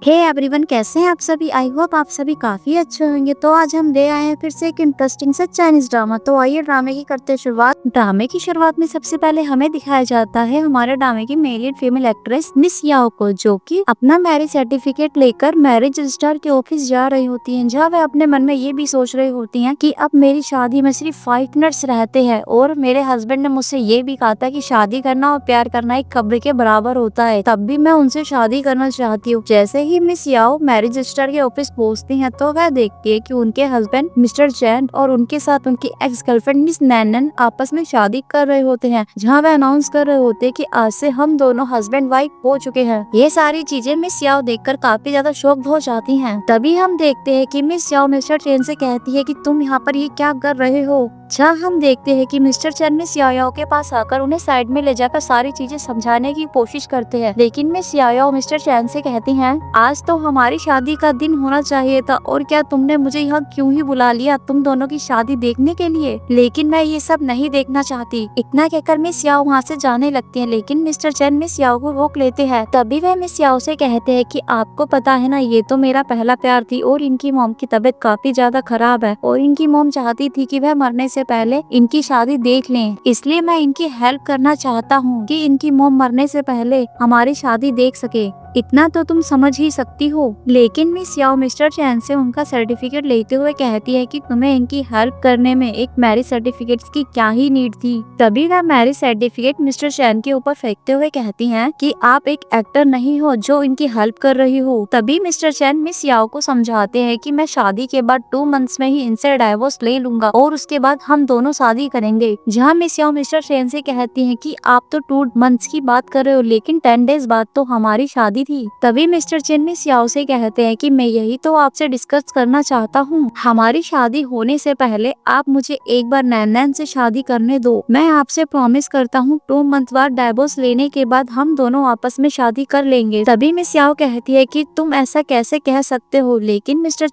Hey everyone, कैसे हैं आप सभी। आई होप आप सभी काफी अच्छे होंगे। तो आज हम ले आए हैं फिर से एक इंटरेस्टिंग सा चाइनीज ड्रामा। तो आइए ड्रामे की करते हैं शुरुआत। ड्रामे की शुरुआत में सबसे पहले हमें दिखाया जाता है हमारे ड्रामे की male and female actress miss Yao को, जो कि अपना मैरिज सर्टिफिकेट लेकर मैरिज रजिस्ट्रार के ऑफिस जा रही होती है, जहाँ वह अपने मन में ये भी सोच रही होती है कि अब मेरी शादी में सिर्फ 5 मिनट्स रहते हैं और मेरे हस्बैंड ने मुझसे ये भी कहा था कि शादी करना और प्यार करना एक कब्र के बराबर होता है, तब भी मैं उनसे शादी करना चाहती हूँ। जैसे ही मिस याओ मैरिज रजिस्ट्रार के ऑफिस पहुंचती हैं तो वह देखती है कि उनके हस्बैंड मिस्टर चैन और उनके साथ उनकी एक्स गर्लफ्रेंड मिस नैनन आपस में शादी कर रहे होते हैं, जहां वह अनाउंस कर रहे होते हैं कि आज से हम दोनों हस्बैंड वाइफ हो चुके हैं। ये सारी चीजें मिस याओ देखकर काफी ज्यादा शॉक्ड हो जाती हैं। तभी हम देखते हैं कि मिस याओ मिस्टर चैन से कहती है कि तुम यहाँ पर ये क्या कर रहे हो। जहाँ हम देखते हैं कि मिस्टर चैन मिस याओ के पास आकर उन्हें साइड में ले जाकर सारी चीजें समझाने की कोशिश करते हैं, लेकिन मिस याओ मिस्टर चैन से कहती हैं, आज तो हमारी शादी का दिन होना चाहिए था और क्या तुमने मुझे यहाँ क्यों ही बुला लिया तुम दोनों की शादी देखने के लिए, लेकिन मैं ये सब नहीं देखना चाहती। इतना कहकर मिस याओ वहाँ से जाने लगती है, लेकिन मिस्टर चैन मिस याओ को रोक लेते हैं। तभी वह मिस याओ से कहते हैं कि आपको पता है ना, ये तो मेरा पहला प्यार थी और इनकी मॉम की तबीयत काफी ज्यादा खराब है और इनकी मॉम चाहती थी कि वह मरने से पहले इनकी शादी देख लें, इसलिए मैं इनकी हेल्प करना चाहता हूँ कि इनकी मॉम मरने से पहले हमारी शादी देख सके। इतना तो तुम समझ ही सकती हो। लेकिन मिस याओ मिस्टर चैन से उनका सर्टिफिकेट लेते हुए कहती है कि तुम्हें इनकी हेल्प करने में एक मैरिज सर्टिफिकेट की क्या ही नीड थी। तभी वह मैरिज सर्टिफिकेट मिस्टर चैन के ऊपर फेंकते हुए कहती हैं कि आप एक एक्टर नहीं हो जो इनकी हेल्प कर रही हो। तभी मिस्टर चैन मिस याओ को समझाते हैं कि मैं शादी के बाद 2 मंथ्स में ही इनसे डाइवोर्स ले लूंगा और उसके बाद हम दोनों शादी करेंगे। जहाँ मिस याओ मिस्टर चैन से कहती है कि आप तो 2 मंथ्स की बात कर रहे हो, लेकिन 10 डेज बाद तो हमारी शादी थी। तभी मिस्टर चैन मिस याओ से कहते हैं कि मैं यही तो आपसे डिस्कस करना चाहता हूँ। हमारी शादी होने से पहले आप मुझे एक बार नैन से शादी करने दो। मैं आपसे प्रॉमिस करता हूँ 2 मंथ बाद डाइवोर्स लेने के बाद हम दोनों आपस में शादी कर लेंगे। तभी मिस याओ कहती है कि तुम ऐसा कैसे कह सकते हो, लेकिन मिस्टर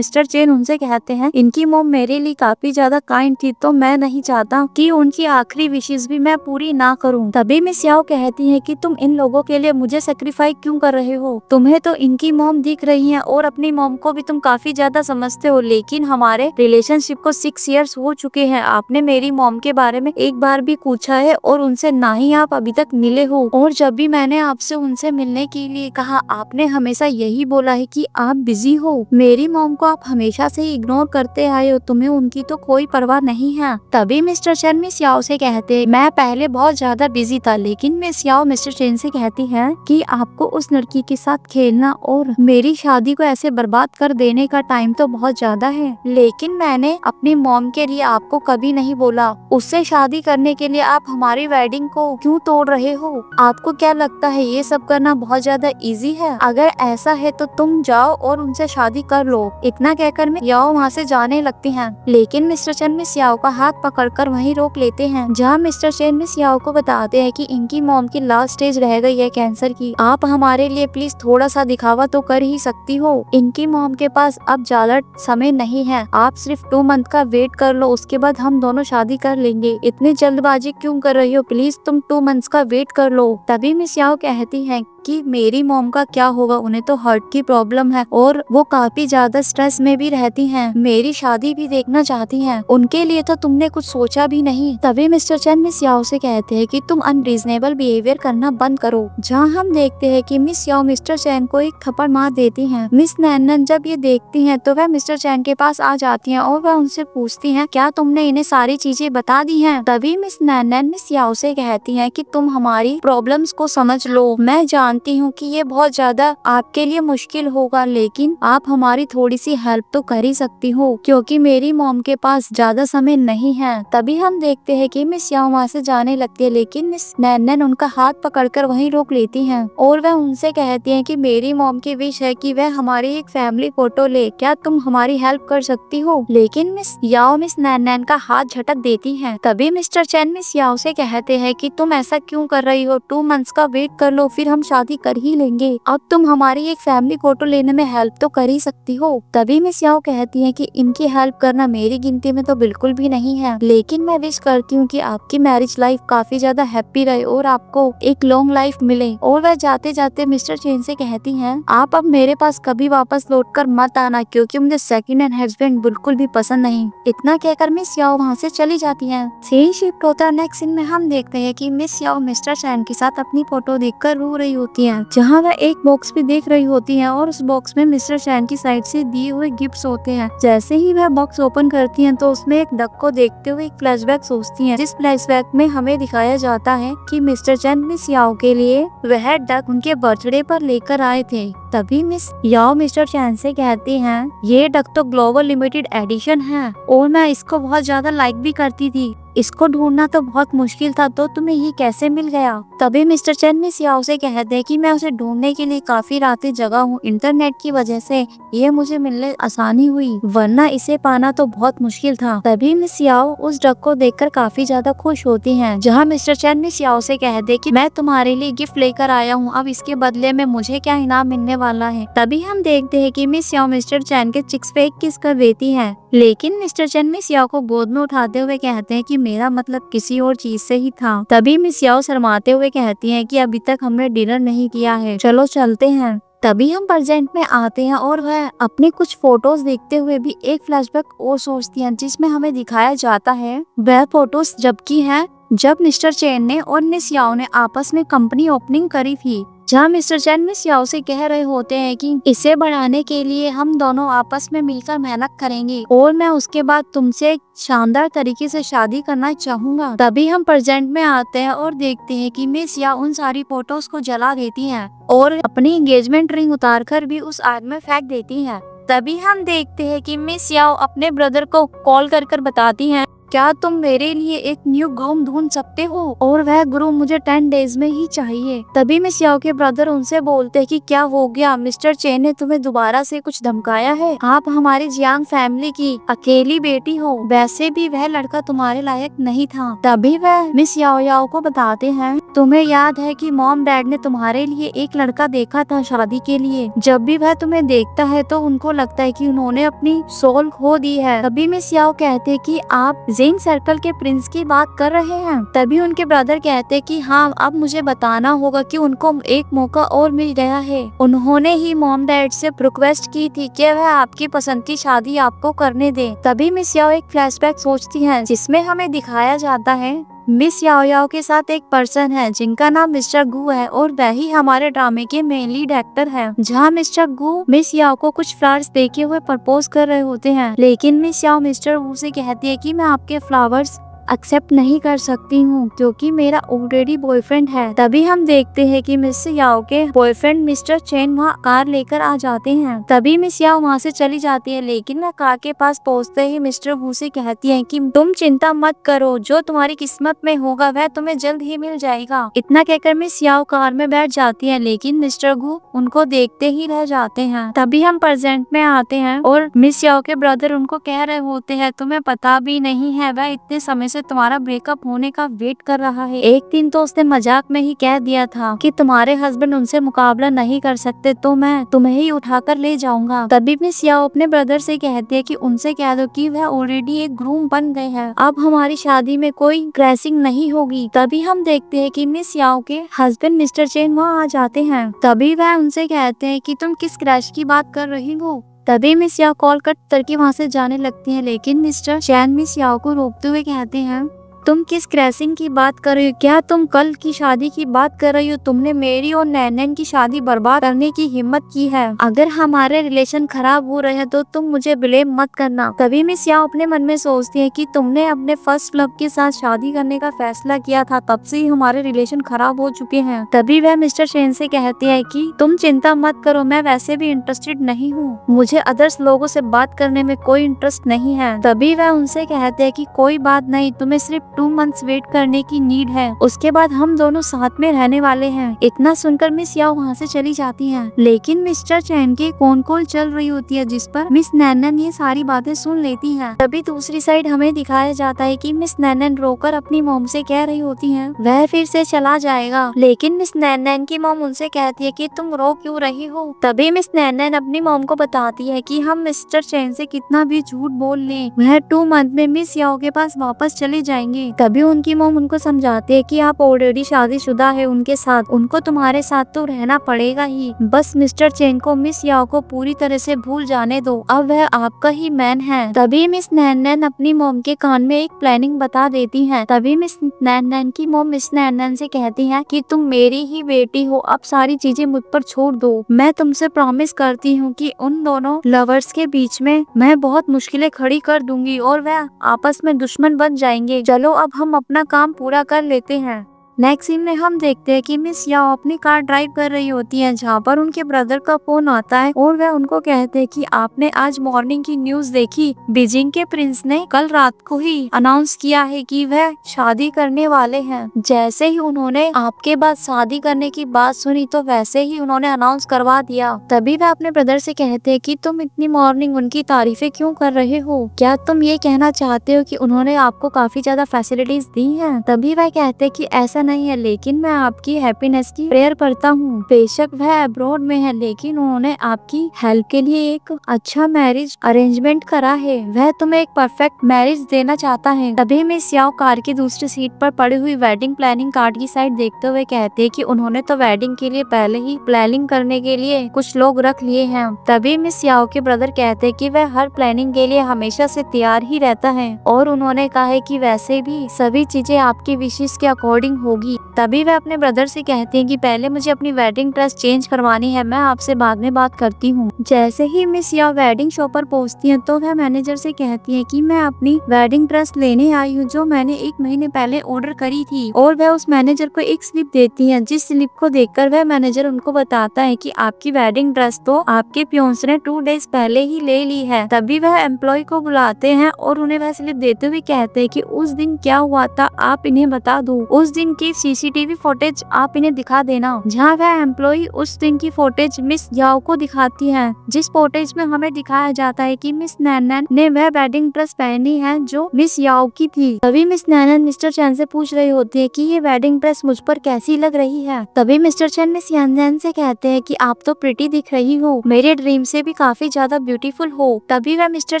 चैन उनसे कहते हैं इनकी मॉम मेरे लिए काफी ज्यादा काइंड थी, तो मैं नहीं चाहता कि उनकी आखिरी विशेष भी मैं पूरी ना करूँ। तभी मिस याओ कहती है कि तुम इन लोगों के लिए मुझे सेक्रीफाइस क्यों कर रहे हो। तुम्हें तो इनकी मॉम दिख रही है और अपनी मॉम को भी तुम काफी ज्यादा समझते हो, लेकिन हमारे रिलेशनशिप को 6 इयर्स हो चुके हैं। आपने मेरी मॉम के बारे में एक बार भी पूछा है और उनसे ना ही आप अभी तक मिले हो, और जब भी मैंने आपसे उनसे मिलने के लिए कहा आपने हमेशा यही बोला है कि आप बिजी हो। मेरी मॉम को आप हमेशा से इग्नोर करते आए हो, तुम्हें उनकी तो कोई परवाह नहीं है। तभी मिस्टर चैन मिस याओ से कहते मैं पहले बहुत ज्यादा बिजी था, लेकिन मिस याओ मिस्टर चैन से कहती है कि आपको उस लड़की के साथ खेलना और मेरी शादी को ऐसे बर्बाद कर देने का टाइम तो बहुत ज्यादा है, लेकिन मैंने अपनी मॉम के लिए आपको कभी नहीं बोला। उससे शादी करने के लिए आप हमारी वेडिंग को क्यों तोड़ रहे हो। आपको क्या लगता है ये सब करना बहुत ज्यादा इजी है? अगर ऐसा है तो तुम जाओ और उनसे शादी कर लो। इतना कहकर मिस याओ वहाँ से जाने लगती हैं, लेकिन मिस्टर चैन मिस याओ का हाथ पकड़कर वहीं रोक लेते हैं, जहाँ मिस्टर चैन मिस याओ को बताते हैं कि इनकी मॉम की लास्ट स्टेज रह गई है कैंसर की। आप हमारे लिए प्लीज थोड़ा सा दिखावा तो कर ही सकती हो। इनकी मॉम के पास अब ज्यादा समय नहीं है, आप सिर्फ 2 मंथ का वेट कर लो, उसके बाद हम दोनों शादी कर लेंगे। इतनी जल्दबाजी क्यों कर रही हो, प्लीज तुम 2 मंथ्स का वेट कर लो। तभी मिस याओ कहती है कि मेरी मॉम का क्या होगा, उन्हें तो हार्ट की प्रॉब्लम है और वो काफी ज्यादा स्ट्रेस में भी रहती हैं। मेरी शादी भी देखना चाहती हैं, उनके लिए तो तुमने कुछ सोचा भी नहीं। तभी मिस्टर चैन मिस याओ से कहते हैं कि तुम अनरीजनेबल बिहेवियर करना बंद करो। जहाँ हम देखते हैं कि मिस याओ मिस्टर चैन को एक थप्पड़ मार देती हैं। मिस नैनन जब ये देखती हैं तो वह मिस्टर चैन के पास आ जाती हैं और वह उनसे पूछती हैं क्या तुमने इन्हें सारी चीजें बता दी हैं। तभी मिस नैनन मिस याओ से कहती हैं कि तुम हमारी प्रॉब्लम्स को समझ लो। मैं जानती हूँ कि ये बहुत ज्यादा आपके लिए मुश्किल होगा, लेकिन आप हमारी थोड़ी सी हेल्प तो कर ही सकती हो, क्योंकि मेरी मॉम के पास ज्यादा समय नहीं है। तभी हम देखते हैं कि मिस याओ वहाँ से जाने लगती है, लेकिन मिस नैनन उनका हाथ पकड़कर वहीं रोक लेती हैं और वह उनसे कहती हैं कि मेरी मॉम की विश है कि वह हमारी एक फैमिली फोटो ले, क्या तुम हमारी हेल्प कर सकती हो। लेकिन मिस याओ मिस नैनन का हाथ झटक देती हैं। तभी मिस्टर चैन मिस याओ से कहते हैं कि तुम ऐसा क्यों कर रही हो, 2 मंथ्स का वेट कर लो, फिर हम शादी कर ही लेंगे। अब तुम हमारी एक फैमिली फोटो लेने में हेल्प तो कर ही सकती हो। तभी मिस याओ कहती है कि इनकी हेल्प करना मेरी गिनती में तो बिल्कुल भी नहीं है, लेकिन मैं विश करती हूँ कि आपकी मैरिज लाइफ काफी ज्यादा हैप्पी रहे और आपको एक लॉन्ग लाइफ मिले। और वह जाते जाते मिस्टर चेन से कहती हैं, आप अब मेरे पास कभी वापस लौटकर मत आना, क्योंकि मुझे सेकंड हैंड हस्बैंड बिल्कुल भी पसंद नहीं। इतना कहकर मिस याओ वहाँ से चली जाती है। सीन शिफ्ट होता है नेक्स्ट सीन में हम देखते हैं कि मिस याओ मिस्टर चैन के साथ अपनी फोटो देखकर रो रही होती हैं, जहाँ वह एक बॉक्स भी देख रही होती हैं और उस बॉक्स में मिस्टर चैन की साइड से दिए हुए गिफ्ट्स होते हैं। जैसे ही वह बॉक्स ओपन करती हैं तो उसमें एक डक को देखते हुए एक फ्लैशबैक सोचती हैं, जिस फ्लैशबैक में हमें दिखाया जाता है कि मिस्टर चैन मिस याओ के लिए वह डक उनके बर्थडे पर लेकर आए थे। तभी मिस याओ मिस्टर चैन से कहती हैं, ये डक तो ग्लोबल लिमिटेड एडिशन है और मैं इसको बहुत ज्यादा लाइक भी करती थी। इसको ढूंढना तो बहुत मुश्किल था, तो तुम्हें ये कैसे मिल गया? तभी मिस्टर चैन मिस याओ से कहते हैं कि मैं उसे ढूंढने के लिए काफी रातें जगा हूँ। इंटरनेट की वजह से ये मुझे मिलने आसानी हुई, वरना इसे पाना तो बहुत मुश्किल था। तभी मिस याओ उस डक को देखकर काफी ज्यादा खुश होती हैं, जहाँ मिस्टर चैन मिस याओ से कहते हैं कि मैं तुम्हारे लिए गिफ्ट लेकर आया हूँ, अब इसके बदले में मुझे क्या इनाम मिलने वाला है। तभी हम देखते हैं कि मिस याओ मिस्टर चैन के चिक्स पे एक किस कर देती है, लेकिन मिस्टर चैन मिस याओ को गोद में उठाते हुए कहते हैं कि मेरा मतलब किसी और चीज से ही था। तभी मिस याओ शर्माते हुए कहती हैं कि अभी तक हमने डिनर नहीं किया है, चलो चलते हैं। तभी हम प्रेजेंट में आते हैं और वह अपनी कुछ फोटोज देखते हुए भी एक फ्लैशबैक और सोचती हैं, जिसमें हमें दिखाया जाता है वह फोटोज जबकि हैं जब मिस्टर चैन ने और मिस याओ ने आपस में कंपनी ओपनिंग करी थी, जहाँ मिस्टर चैन मिस याओ से कह रहे होते हैं कि इसे बढ़ाने के लिए हम दोनों आपस में मिलकर मेहनत करेंगे और मैं उसके बाद तुमसे एक शानदार तरीके से शादी करना चाहूंगा। तभी हम प्रेजेंट में आते हैं और देखते हैं कि मिस याओ उन सारी फोटोज को जला देती हैं और अपनी एंगेजमेंट रिंग उतारकर भी उस आग में फेंक देती हैं। तभी हम देखते हैं कि मिस याओ अपने ब्रदर को कॉल कर बताती हैं, क्या तुम मेरे लिए एक न्यू ग्रूम ढूंढ सकते हो और वह ग्रूम मुझे 10 डेज में ही चाहिए। तभी मिस याओ के ब्रदर उनसे बोलते हैं कि क्या हो गया, मिस्टर चेन ने तुम्हें दोबारा से कुछ धमकाया है? आप हमारी जियांग फैमिली की अकेली बेटी हो, वैसे भी वह लड़का तुम्हारे लायक नहीं था। तभी वह मिस याओ याओ को बताते हैं, तुम्हें याद है कि मॉम डैड ने तुम्हारे लिए एक लड़का देखा था शादी के लिए। जब भी वह तुम्हें देखता है तो उनको लगता है कि उन्होंने अपनी सोल खो दी है। तभी मिस याओ कहते कि आप जेन सर्कल के प्रिंस की बात कर रहे हैं। तभी उनके ब्रदर कहते कि हाँ, अब मुझे बताना होगा कि उनको एक मौका और मिल गया है। उन्होंने ही मॉम डैड से रिक्वेस्ट की थी कि वह आपकी पसंद की शादी आपको करने दे। तभी मिस याओ एक फ्लैशबैक सोचती हैं, जिसमें हमें दिखाया जाता है मिस याओ याओ के साथ एक पर्सन है जिनका नाम मिस्टर गु है और वही हमारे ड्रामे के मेन लीड एक्टर है। जहाँ मिस्टर गु मिस याओ को कुछ फ्लावर्स देके हुए प्रपोज कर रहे होते हैं, लेकिन मिस याओ मिस्टर गु से कहती है कि मैं आपके फ्लावर्स एक्सेप्ट नहीं कर सकती हूँ क्योंकि मेरा ऑलरेडी बॉयफ्रेंड है। तभी हम देखते हैं कि मिस याओ के बॉयफ्रेंड मिस्टर चेन वहाँ कार लेकर आ जाते हैं। तभी मिस याओ वहाँ से चली जाती है, लेकिन वह कार के पास पहुँचते ही मिस्टर वू से कहती है कि तुम चिंता मत करो, जो तुम्हारी किस्मत में होगा वह तुम्हें जल्द ही मिल जाएगा। इतना कहकर मिस याओ कार में बैठ जाती है, लेकिन मिस्टर गु उनको देखते ही रह जाते हैं। तभी हम प्रेजेंट में आते हैं और मिस याओ के ब्रदर उनको कह रहे होते हैं, तुम्हें पता भी नहीं है वह इतने समय से तुम्हारा ब्रेकअप होने का वेट कर रहा है। एक दिन तो उसने मजाक में ही कह दिया था कि तुम्हारे हस्बैंड उनसे मुकाबला नहीं कर सकते, तो मैं तुम्हें ही उठाकर ले जाऊंगा। तभी मिस याओ अपने ब्रदर से कहती है कि उनसे कह दो कि वह ऑलरेडी एक ग्रूम बन गए हैं, अब हमारी शादी में कोई क्रैशिंग नहीं होगी। तभी हम देखते हैं कि मिस याओ के हस्बैंड मिस्टर चेन वहाँ आ जाते हैं। तभी वह उनसे कहते हैं कि तुम किस क्रैश की बात कर रही हो। तभी मिस याओ कॉल कट करके वहाँ से जाने लगती हैं, लेकिन मिस्टर चैन मिस याओ को रोकते हुए कहते हैं, तुम किस क्रैशिंग की बात कर रही हो? क्या तुम कल की शादी की बात कर रही हो? तुमने मेरी और नैनन की शादी बर्बाद करने की हिम्मत की है। अगर हमारे रिलेशन खराब हो रहे हैं तो तुम मुझे ब्लेम मत करना। तभी मिस याओ अपने मन में सोचती है कि तुमने अपने फर्स्ट लव के साथ शादी करने का फैसला किया था, तब से ही हमारे रिलेशन खराब हो चुके हैं। तभी वह मिस्टर चेन से कहती है कि तुम चिंता मत करो, मैं वैसे भी इंटरेस्टेड नहीं हूँ, मुझे अदर्स लोगों से बात करने में कोई इंटरेस्ट नहीं है। तभी वह उनसे कहते हैं कि कोई बात नहीं, तुम्हें सिर्फ 2 मंथ्स वेट करने की नीड है, उसके बाद हम दोनों साथ में रहने वाले हैं। इतना सुनकर मिस याओ वहाँ से चली जाती हैं, लेकिन मिस्टर चैन की फोन कॉल चल रही होती है, जिस पर मिस नैनन ये सारी बातें सुन लेती हैं। तभी दूसरी साइड हमें दिखाया जाता है कि मिस नैनन रोकर अपनी मॉम से कह रही होती हैं वह फिर से चला जाएगा, लेकिन मिस नैनन की मॉम उनसे कहती है कि तुम रो क्यों रही हो। तभी मिस नैनन अपनी मॉम को बताती है कि हम मिस्टर चैन से कितना भी झूठ बोल लें, वह 2 मंथ में मिस याओ के पास वापस चले जाएंगे। हैं। तभी उनकी मॉम उनको समझाती है कि आप ऑलरेडी शादीशुदा है उनके साथ, उनको तुम्हारे साथ तो रहना पड़ेगा ही। बस मिस्टर चेन को मिस याओ को पूरी तरह से भूल जाने दो, अब वह आपका ही मैन है। तभी मिस नैन नैन अपनी मॉम के कान में एक प्लानिंग बता देती हैं। तभी मिस नैन नैन की मॉम मिस नैन नैन से कहती हैं कि तुम मेरी ही बेटी हो, अब सारी चीजें मुझ पर छोड़ दो। मैं तुमसे प्रॉमिस करती हूँ कि उन दोनों लवर्स के बीच में मैं बहुत मुश्किलें खड़ी कर दूंगी और वह आपस में दुश्मन बन जाएंगे। चलो अब हम अपना काम पूरा कर लेते हैं। नेक्स्ट सीन में हम देखते हैं कि मिस याओ अपनी कार ड्राइव कर रही होती है, जहाँ पर उनके ब्रदर का फोन आता है और वह उनको कहते हैं कि आपने आज मॉर्निंग की न्यूज देखी, बीजिंग के प्रिंस ने कल रात को ही अनाउंस किया है कि वह शादी करने वाले हैं। जैसे ही उन्होंने आपके बाद शादी करने की बात सुनी तो वैसे ही उन्होंने अनाउंस करवा दिया। तभी वह अपने ब्रदर से कहते हैं कि तुम इतनी मॉर्निंग उनकी तारीफें क्यों कर रहे हो, क्या तुम ये कहना चाहते हो कि उन्होंने आपको काफी ज्यादा फैसिलिटीज दी हैं? तभी वह कहते हैं कि ऐसा नहीं है, लेकिन मैं आपकी हैप्पीनेस की प्रेयर करता हूँ। बेशक वह अब्रॉड में है, लेकिन उन्होंने आपकी हेल्प के लिए एक अच्छा मैरिज अरेंजमेंट करा है। वह तुम्हें एक परफेक्ट मैरिज देना चाहता है। तभी मिस याओ कार की दूसरी सीट पर पड़ी हुई वेडिंग प्लानिंग कार्ड की साइड देखते हुए कहते हैं कि उन्होंने तो वेडिंग के लिए पहले ही प्लानिंग करने के लिए कुछ लोग रख लिए हैं। तभी मिस याओ के ब्रदर कहते हैं कि वह हर प्लानिंग के लिए हमेशा से तैयार ही रहता है और उन्होंने कहा है कि वैसे भी सभी चीजें आपकी विशेष के अकॉर्डिंग होगी। तभी वह अपने ब्रदर से कहते हैं कि पहले मुझे अपनी वेडिंग ड्रेस चेंज करवानी है, मैं आपसे बाद में बात करती हूँ। जैसे ही मिस याओ वेडिंग शॉप पर पहुँचती है तो वह मैनेजर से कहती है कि मैं अपनी वेडिंग ड्रेस लेने आई हूँ जो मैंने 1 महीने पहले ऑर्डर करी थी, और वह उस मैनेजर को एक स्लिप देती है, जिस स्लिप को देखकर वह मैनेजर उनको बताता है कि आपकी वेडिंग ड्रेस तो आपके पियोंस ने 2 डेज पहले ही ले ली है। तभी वह एम्प्लॉय को बुलाते हैं और उन्हें वह स्लिप देते हुए कहते हैं कि उस दिन क्या हुआ था आप इन्हें बता दो, उस दिन की सीसीटीवी फुटेज आप इन्हें दिखा देना। जहाँ वह एम्प्लॉय उस दिन की फुटेज मिस याओ को दिखाती है, जिस फुटेज में हमें दिखाया जाता है कि मिस नैन नैन ने वह वेडिंग ड्रेस पहनी है जो मिस याओ की थी। तभी मिस नैन नैन मिस्टर चैन से पूछ रही होती है कि ये वेडिंग ड्रेस मुझ पर कैसी लग रही है। तभी मिस्टर चैन मिस यान नैन से कहते हैं कि आप तो प्रिटी दिख रही हो, मेरे ड्रीम से भी काफी ज्यादा ब्यूटीफुल हो। तभी वह मिस्टर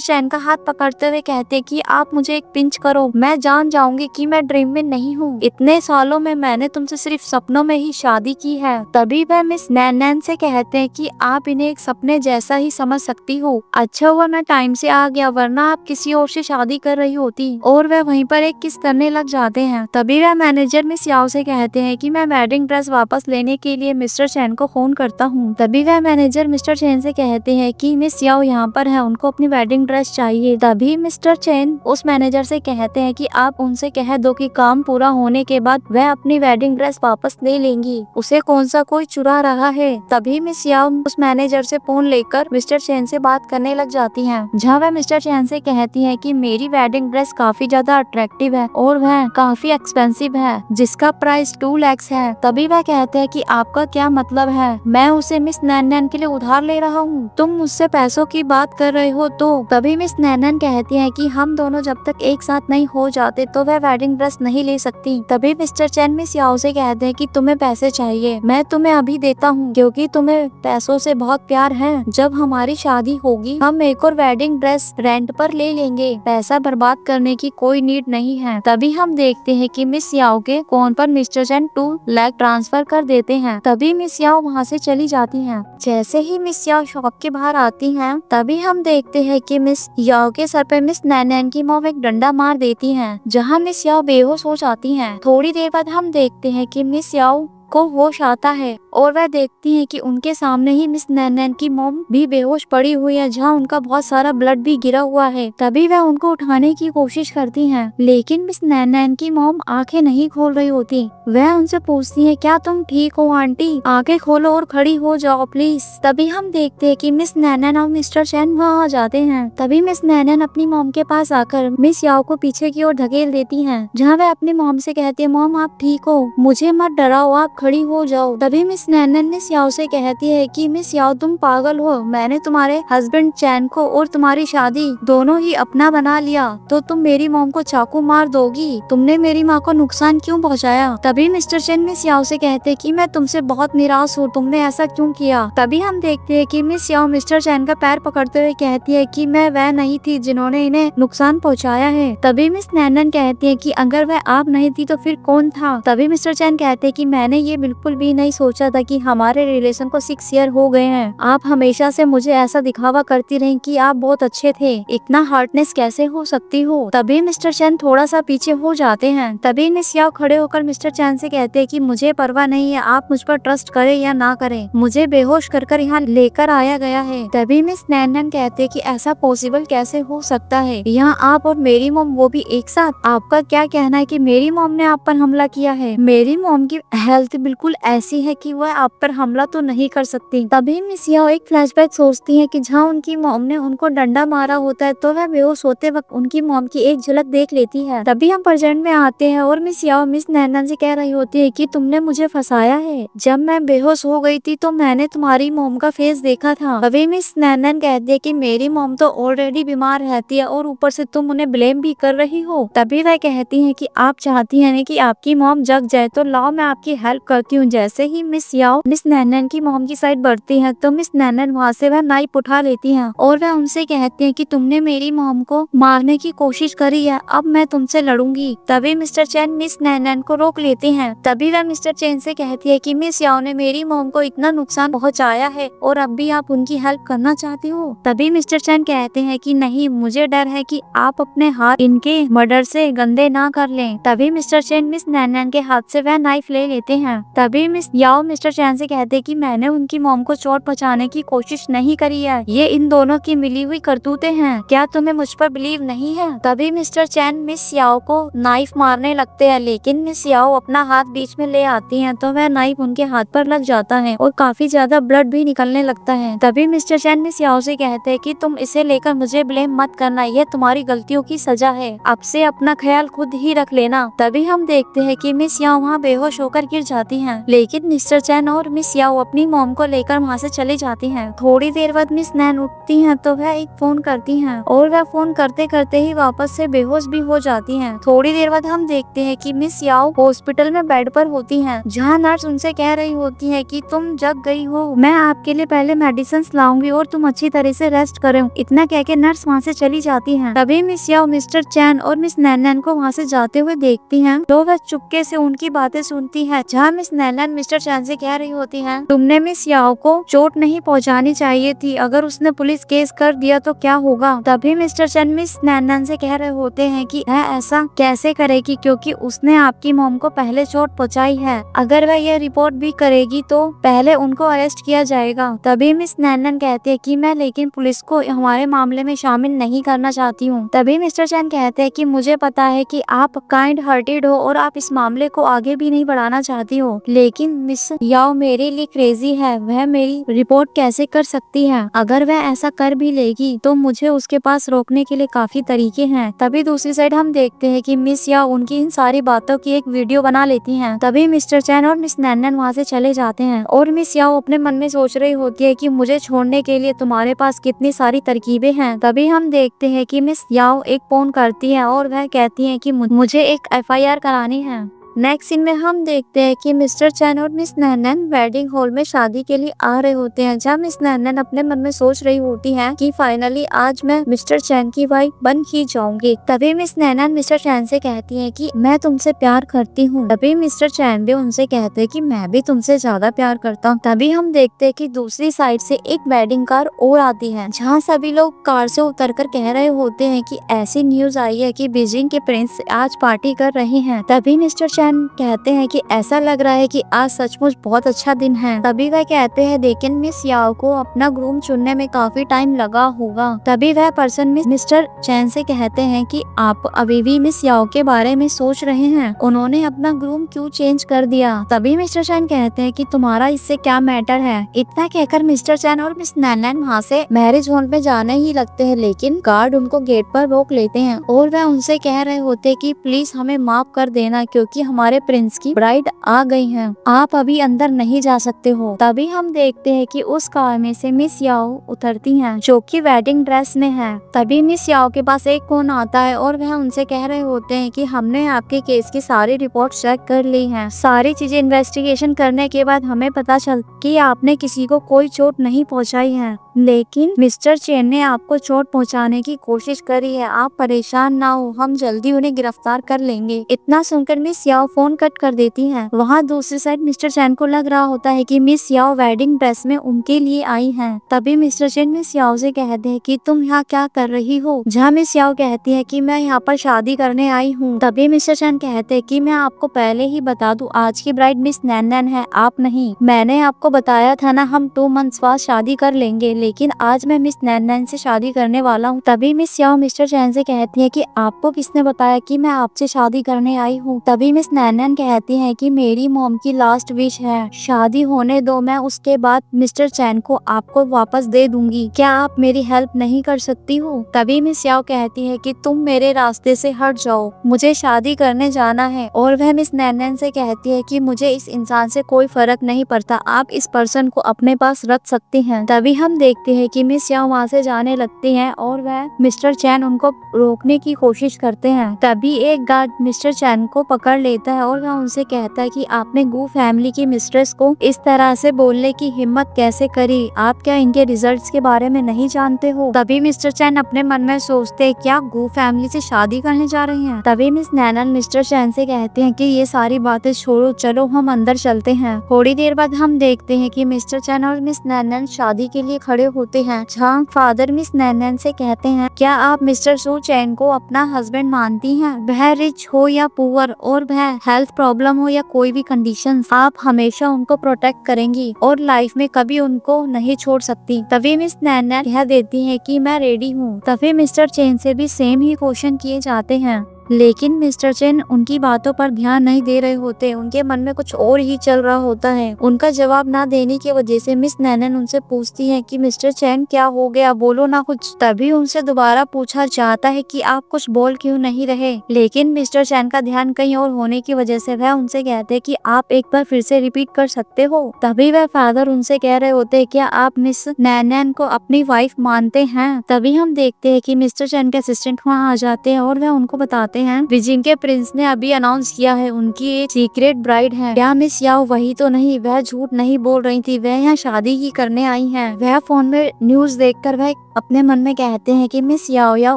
चैन का हाथ पकड़ते हुए कहते हैं कि आप मुझे एक पिंच करो, मैं जान जाऊंगी कि मैं ड्रीम में नहीं हूँ। इतने सालों में मैंने तुमसे सिर्फ सपनों में ही शादी की है। तभी वह मिस नैन नैन से कहते हैं कि आप इन्हें एक सपने जैसा ही समझ सकती हो। अच्छा हुआ मैं टाइम से आ गया, वरना आप किसी और से शादी कर रही होती। और वह वहीं पर एक किस करने लग जाते हैं। तभी वह मैनेजर मिस याओ से कहते हैं कि मैं वेडिंग ड्रेस वापस लेने के लिए मिस्टर चैन को फोन करता हूँ। तभी वह मैनेजर मिस्टर चैन से कहते हैं कि मिस याओ यहाँ पर है, उनको अपनी वेडिंग ड्रेस चाहिए। तभी मिस्टर चैन उस मैनेजर से कहते हैं कि आप उनसे कह दो कि काम पूरा होने के बाद वह अपनी वेडिंग ड्रेस वापस ले लेंगी, उसे कौन सा कोई चुरा रहा है। तभी मिस याओ उस मैनेजर से फोन लेकर मिस्टर चैन से बात करने लग जाती हैं, जहाँ वह मिस्टर चैन से कहती हैं कि मेरी वेडिंग ड्रेस काफी ज्यादा अट्रैक्टिव है और वह काफी एक्सपेंसिव है, जिसका प्राइस 2 लाख है। तभी वह कहते हैं कि आपका क्या मतलब है, मैं उसे मिस नैन नैन के लिए उधार ले रहा हूँ, तुम मुझसे पैसों की बात कर रहे हो तो। तभी मिस नैन नैन कहती है कि हम दोनों जब तक एक साथ नहीं हो जाते तो वह वेडिंग ड्रेस नहीं ले सकती। तभी मिस्टर चैन मिस याओ से कहते हैं कि तुम्हें पैसे चाहिए, मैं तुम्हें अभी देता हूँ क्योंकि तुम्हें पैसों से बहुत प्यार है। जब हमारी शादी होगी हम एक और वेडिंग ड्रेस रेंट पर ले लेंगे, पैसा बर्बाद करने की कोई नीड नहीं है। तभी हम देखते हैं कि मिस याओ के फोन पर मिस्टर चैन 2 लाख ट्रांसफर कर देते हैं। तभी मिस याओ वहाँ से चली जाती हैं। जैसे ही मिस याओ शॉप के बाहर आती हैं, तभी हम देखते हैं कि मिस याओ के सर पे मिस नैन नैन की मॉम एक डंडा मार देती हैं, जहाँ मिस याओ बेहोश हो जाती हैं। थोड़ी देर बाद हम देखते हैं कि मिस याओ को होश आता है और वह देखती हैं कि उनके सामने ही मिस नैन नैन की मॉम भी बेहोश पड़ी हुई है, जहाँ उनका बहुत सारा ब्लड भी गिरा हुआ है। तभी वह उनको उठाने की कोशिश करती हैं, लेकिन मिस नैन नैन की मॉम आंखें नहीं खोल रही होती। वह उनसे पूछती है क्या तुम ठीक हो आंटी, आंखें खोलो और खड़ी हो जाओ प्लीज। तभी हम देखते हैं कि मिस नैन नैन और मिस्टर चैन वहाँ आ जाते हैं। तभी मिस नैन नैन अपनी मॉम के पास आकर मिस याओ को पीछे की ओर धकेल देती हैं, जहाँ वह अपनी मॉम से कहती है मॉम आप ठीक हो, मुझे मत डराओ, आप खड़ी हो जाओ। तभी मिस नैनन मिस याओ से कहती है कि मिस याओ तुम पागल हो, मैंने तुम्हारे हस्बैंड चैन को और तुम्हारी शादी दोनों ही अपना बना लिया, तो तुम मेरी मॉम को चाकू मार दोगी, तुमने मेरी माँ को नुकसान क्यों पहुँचाया। तभी मिस्टर चैन मिस याओ से कहते हैं कि मैं तुमसे बहुत निराश हूँ, तुमने ऐसा क्यों किया। तभी हम देखते हैं कि मिस याओ मिस्टर चैन का पैर पकड़ते हुए कहती है कि मैं वह नहीं थी जिन्होंने इन्हें नुकसान पहुँचाया है। तभी मिस नैनन कहती है कि अगर वह आप नहीं थी तो फिर कौन था। तभी मिस्टर चैन कहते हैं कि मैंने ये बिल्कुल भी नहीं सोचा था कि हमारे रिलेशन को 6 ईयर हो गए हैं, आप हमेशा से मुझे ऐसा दिखावा करती रही कि आप बहुत अच्छे थे, इतना हार्डनेस कैसे हो सकती हो। तभी मिस्टर चैन थोड़ा सा पीछे हो जाते हैं। तभी मिस याओ खड़े होकर मिस्टर चैन से कहते हैं कि मुझे परवाह नहीं है आप मुझ पर ट्रस्ट करें या ना करें, मुझे बेहोश कर यहाँ लेकर आया गया है। तभी मिस नैनन कहते हैं कि ऐसा पॉसिबल कैसे हो सकता है, यहाँ आप और मेरी मॉम वो भी एक साथ। आपका क्या कहना है कि मेरी मॉम ने आप पर हमला किया है। मेरी मॉम की हेल्थ बिल्कुल ऐसी है कि वह आप पर हमला तो नहीं कर सकती। तभी मिस याओ एक फ्लैशबैक सोचती है कि जहाँ उनकी मॉम ने उनको डंडा मारा होता है तो वह बेहोश होते वक्त उनकी मॉम की एक झलक देख लेती है। तभी हम प्रेजेंट में आते हैं और मिस याओ मिस नैनन से कह रही होती है कि तुमने मुझे फंसाया है, जब मैं बेहोश हो गई थी तो मैंने तुम्हारी मॉम का फेस देखा था। तभी मिस नैनन कहती है कि मेरी मॉम तो ऑलरेडी बीमार रहती है और ऊपर से तुम उन्हें ब्लेम भी कर रही हो। तभी वह कहती है कि आप चाहती हैं कि आपकी मॉम जग जाए तो लाओ मैं आपकी हेल्प करती हूँ। जैसे ही मिस याओ मिस नैनन की मॉम की साइड बढ़ती है तो मिस नैनन वहाँ से वह नाइफ उठा लेती है और वह उनसे कहती है कि तुमने मेरी मॉम को मारने की कोशिश करी है, अब मैं तुमसे लड़ूंगी। तभी मिस्टर चैन मिस नैनन को रोक लेते हैं। तभी वह मिस्टर चैन से कहती है कि मिस याओ ने मेरी मॉम को इतना नुकसान पहुँचाया है और अब भी आप उनकी हेल्प करना चाहती हो। तभी मिस्टर चैन कहते हैं कि नहीं, मुझे डर है कि आप अपने हाथ इनके मर्डर से गंदे ना कर लें। तभी मिस्टर चैन मिस नैनन के हाथ से वह नाइफ ले लेते हैं। तभी मिस याओ मिस्टर चैन से कहते हैं कि मैंने उनकी मॉम को चोट पहुंचाने की कोशिश नहीं करी है, ये इन दोनों की मिली हुई करतूतें हैं, क्या तुम्हें मुझ पर बिलीव नहीं है। तभी मिस्टर चैन मिस याओ को नाइफ मारने लगते हैं, लेकिन मिस याओ अपना हाथ बीच में ले आती हैं तो वह नाइफ उनके हाथ पर लग जाता है और काफी ज्यादा ब्लड भी निकलने लगता है। तभी मिस्टर चैन मिस याओ से कहते हैं कि तुम इसे लेकर मुझे ब्लेम मत करना, यह तुम्हारी गलतियों की सजा है, अब से अपना ख्याल खुद ही रख लेना। तभी हम देखते हैं कि मिस याओ वहाँ बेहोश होकर गिर जाती हैं, लेकिन मिस्टर चैन और मिस याओ अपनी मॉम को लेकर वहाँ से चली जाती हैं। थोड़ी देर बाद मिस नैन उठती हैं तो वह एक फोन करती हैं और वह फोन करते करते ही वापस से बेहोश भी हो जाती हैं। थोड़ी देर बाद हम देखते हैं कि मिस याओ हॉस्पिटल में बेड पर होती हैं, जहाँ नर्स उनसे कह रही होती है कि तुम जग गई हो, मैं आपके लिए पहले मेडिसिन लाऊंगी और तुम अच्छी तरह से रेस्ट करो। इतना कह के नर्स वहाँ से चली जाती हैं। तभी मिस याओ मिस्टर चैन और मिस नैनन को वहाँ से जाते हुए देखती हैं तो वह चुपके से उनकी बातें सुनती है, जहाँ मिस नैनन मिस्टर चैन से कह रही होती है तुमने मिस याओ को चोट नहीं पहुँचानी चाहिए थी, अगर उसने पुलिस केस कर दिया तो क्या होगा। तभी मिस्टर चैन मिस नैनन से कह रहे होते हैं कि वह ऐसा कैसे करेगी क्योंकि उसने आपकी मॉम को पहले चोट पहुँचाई है, अगर वह यह रिपोर्ट भी करेगी तो पहले उनको अरेस्ट किया जाएगा। तभी मिस नैनन कहती है कि मैं लेकिन पुलिस को हमारे मामले में शामिल नहीं करना चाहती हूँ। तभी मिस्टर चैन कहते हैं कि मुझे पता है कि आप काइंड हार्टेड हो और आप इस मामले को आगे भी नहीं बढ़ाना चाहती हो, लेकिन मिस याओ मेरे लिए क्रेजी है, वह मेरी रिपोर्ट कैसे कर सकती है, अगर वह ऐसा कर भी लेगी तो मुझे उसके पास रोकने के लिए काफी तरीके हैं। तभी दूसरी साइड हम देखते हैं कि मिस याओ उनकी इन सारी बातों की एक वीडियो बना लेती हैं। तभी मिस्टर चैन और मिस नैनन वहाँ से चले जाते हैं और मिस याओ अपने मन में सोच रही होती है कि मुझे छोड़ने के लिए तुम्हारे पास कितनी सारी तरकीबें हैं। तभी हम देखते हैं कि मिस याओ एक फोन करती है और वह कहती है कि मुझे एक FIR करानी है। नेक्स्ट सीन में हम देखते हैं कि मिस्टर चैन और मिस नैनन वेडिंग हॉल में शादी के लिए आ रहे होते हैं, जहाँ मिस नैनन अपने मन में सोच रही होती हैं कि फाइनली आज मैं मिस्टर चैन की वाइफ बन ही जाऊंगी। तभी मिस नैनन मिस्टर चैन से कहती हैं कि मैं तुमसे प्यार करती हूँ। तभी मिस्टर चैन भी उनसे कहते हैं कि मैं भी तुमसे ज्यादा प्यार करता हूँ। तभी हम देखते हैं कि दूसरी साइड से एक वेडिंग कार और आती है, जहाँ सभी लोग कार से उतरकर कह रहे होते हैं कि ऐसी न्यूज आई है कि बीजिंग के प्रिंस आज पार्टी कर रहे हैं। तभी मिस्टर कहते हैं कि ऐसा लग रहा है कि आज सचमुच बहुत अच्छा दिन है। तभी वह कहते हैं लेकिन मिस याओ को अपना ग्रूम चुनने में काफी टाइम लगा होगा। तभी वह पर्सन मिस्टर चैन से कहते हैं कि आप अभी भी मिस याओ के बारे में सोच रहे हैं, उन्होंने अपना ग्रूम क्यों चेंज कर दिया। तभी मिस्टर चैन कहते हैं कि तुम्हारा इससे क्या मैटर है। इतना कहकर मिस्टर चैन और मिस नैनन वहाँ से मैरिज हॉल में जाने ही लगते हैं, लेकिन गार्ड उनको गेट पर रोक लेते हैं और वह उनसे कह रहे होते हैं कि प्लीज हमें माफ कर देना क्योंकि हमारे प्रिंस की ब्राइड आ गई है, आप अभी अंदर नहीं जा सकते हो। तभी हम देखते हैं कि उस कार में से मिस याओ उतरती हैं, जो कि वेडिंग ड्रेस में है। तभी मिस याओ के पास एक फोन आता है और वह उनसे कह रहे होते हैं कि हमने आपके केस की सारी रिपोर्ट चेक कर ली है। सारी चीजें इन्वेस्टिगेशन करने के बाद हमें पता चल कि आपने किसी को कोई चोट नहीं पहुंचाई है, लेकिन मिस्टर चेन ने आपको चोट पहुंचाने की कोशिश करी है। आप परेशान ना हो, हम जल्दी उन्हें गिरफ्तार कर लेंगे। इतना सुनकर मिस याओ फोन कट कर देती हैं। वहाँ दूसरी साइड मिस्टर चैन को लग रहा होता है कि मिस याओ वेडिंग ड्रेस में उनके लिए आई हैं। तभी मिस्टर चैन मिस याओ से कहते हैं कि तुम यहाँ क्या कर रही हो। जहाँ मिस याओ कहती है कि मैं यहाँ पर शादी करने आई हूँ। तभी मिस्टर चैन कहते हैं कि मैं आपको पहले ही बता दूं, आज की ब्राइड मिस नैन नैन है, आप नहीं। मैंने आपको बताया था ना, हम 2 मंथ्स बाद शादी कर लेंगे, लेकिन आज मैं मिस नैन नैन से शादी करने वाला हूँ। तभी मिस याओ मिस्टर चैन से कहती है कि आपको किसने बताया कि मैं आपसे शादी करने आई हूँ। तभी मिस नैन नैन कहती है कि मेरी मॉम की लास्ट विश है, शादी होने दो, मैं उसके बाद मिस्टर चैन को आपको वापस दे दूंगी, क्या आप मेरी हेल्प नहीं कर सकती हो। तभी मिस याओ कहती है कि तुम मेरे रास्ते से हट जाओ, मुझे शादी करने जाना है। और वह मिस नैन नैन से कहती है कि मुझे इस इंसान से कोई फर्क नहीं पड़ता, आप इस पर्सन को अपने पास रख सकती हैं। तभी हम देखते हैं कि मिस याओ वहाँ से जाने लगती हैं और वह मिस्टर चैन उनको रोकने की कोशिश करते हैं। तभी एक गार्ड मिस्टर चैन को पकड़ लेता है और वह उनसे कहता है कि आपने गू फैमिली की मिस्ट्रेस को इस तरह से बोलने की हिम्मत कैसे करी, आप क्या इनके रिजल्ट्स के बारे में नहीं जानते हो। तभी मिस्टर चैन अपने मन में सोचते हैं, क्या गू फैमिली से शादी करने जा रही हैं। तभी मिस नैनन मिस्टर चैन से कहते हैं कि ये सारी बातें छोड़ो, चलो हम अंदर चलते हैं। थोड़ी देर बाद हम देखते हैं कि मिस्टर चैन और मिस नैनन शादी के लिए खड़े होते हैं, जहाँ फादर मिस नैनन से कहते हैं, क्या आप मिस्टर सू चैन को अपना हस्बैंड मानती हैं, वह रिच हो या पुअर, और वह हेल्थ प्रॉब्लम हो या कोई भी कंडीशन, आप हमेशा उनको प्रोटेक्ट करेंगी और लाइफ में कभी उनको नहीं छोड़ सकती। तभी मिस नैनन कह देती है कि मैं रेडी हूँ। तभी मिस्टर चैन से भी सेम ही क्वेश्चन किए जाते हैं, लेकिन मिस्टर चेन उनकी बातों पर ध्यान नहीं दे रहे होते, उनके मन में कुछ और ही चल रहा होता है। उनका जवाब ना देने की वजह से मिस नैनन उनसे पूछती है कि मिस्टर चैन क्या हो गया, बोलो ना कुछ। तभी उनसे दोबारा पूछा जाता है कि आप कुछ बोल क्यों नहीं रहे, लेकिन मिस्टर चैन का ध्यान कहीं और होने की वजह से वह उनसे कहते हैं कि आप एक बार फिर से रिपीट कर सकते हो। तभी वह फादर उनसे कह रहे होते हैं, क्या आप मिस नैनन को अपनी वाइफ मानते हैं। तभी हम देखते हैं कि मिस्टर चैन के असिस्टेंट वहाँ आ जाते हैं और वह उनको बताते हैं, बीजिंग के प्रिंस ने अभी अनाउंस किया है उनकी एक सीक्रेट ब्राइड है। क्या मिस याओ वही तो नहीं, वह झूठ नहीं बोल रही थी, वह यहाँ शादी ही करने आई हैं। वह फोन में न्यूज देखकर वह अपने मन में कहते हैं कि मिस याओ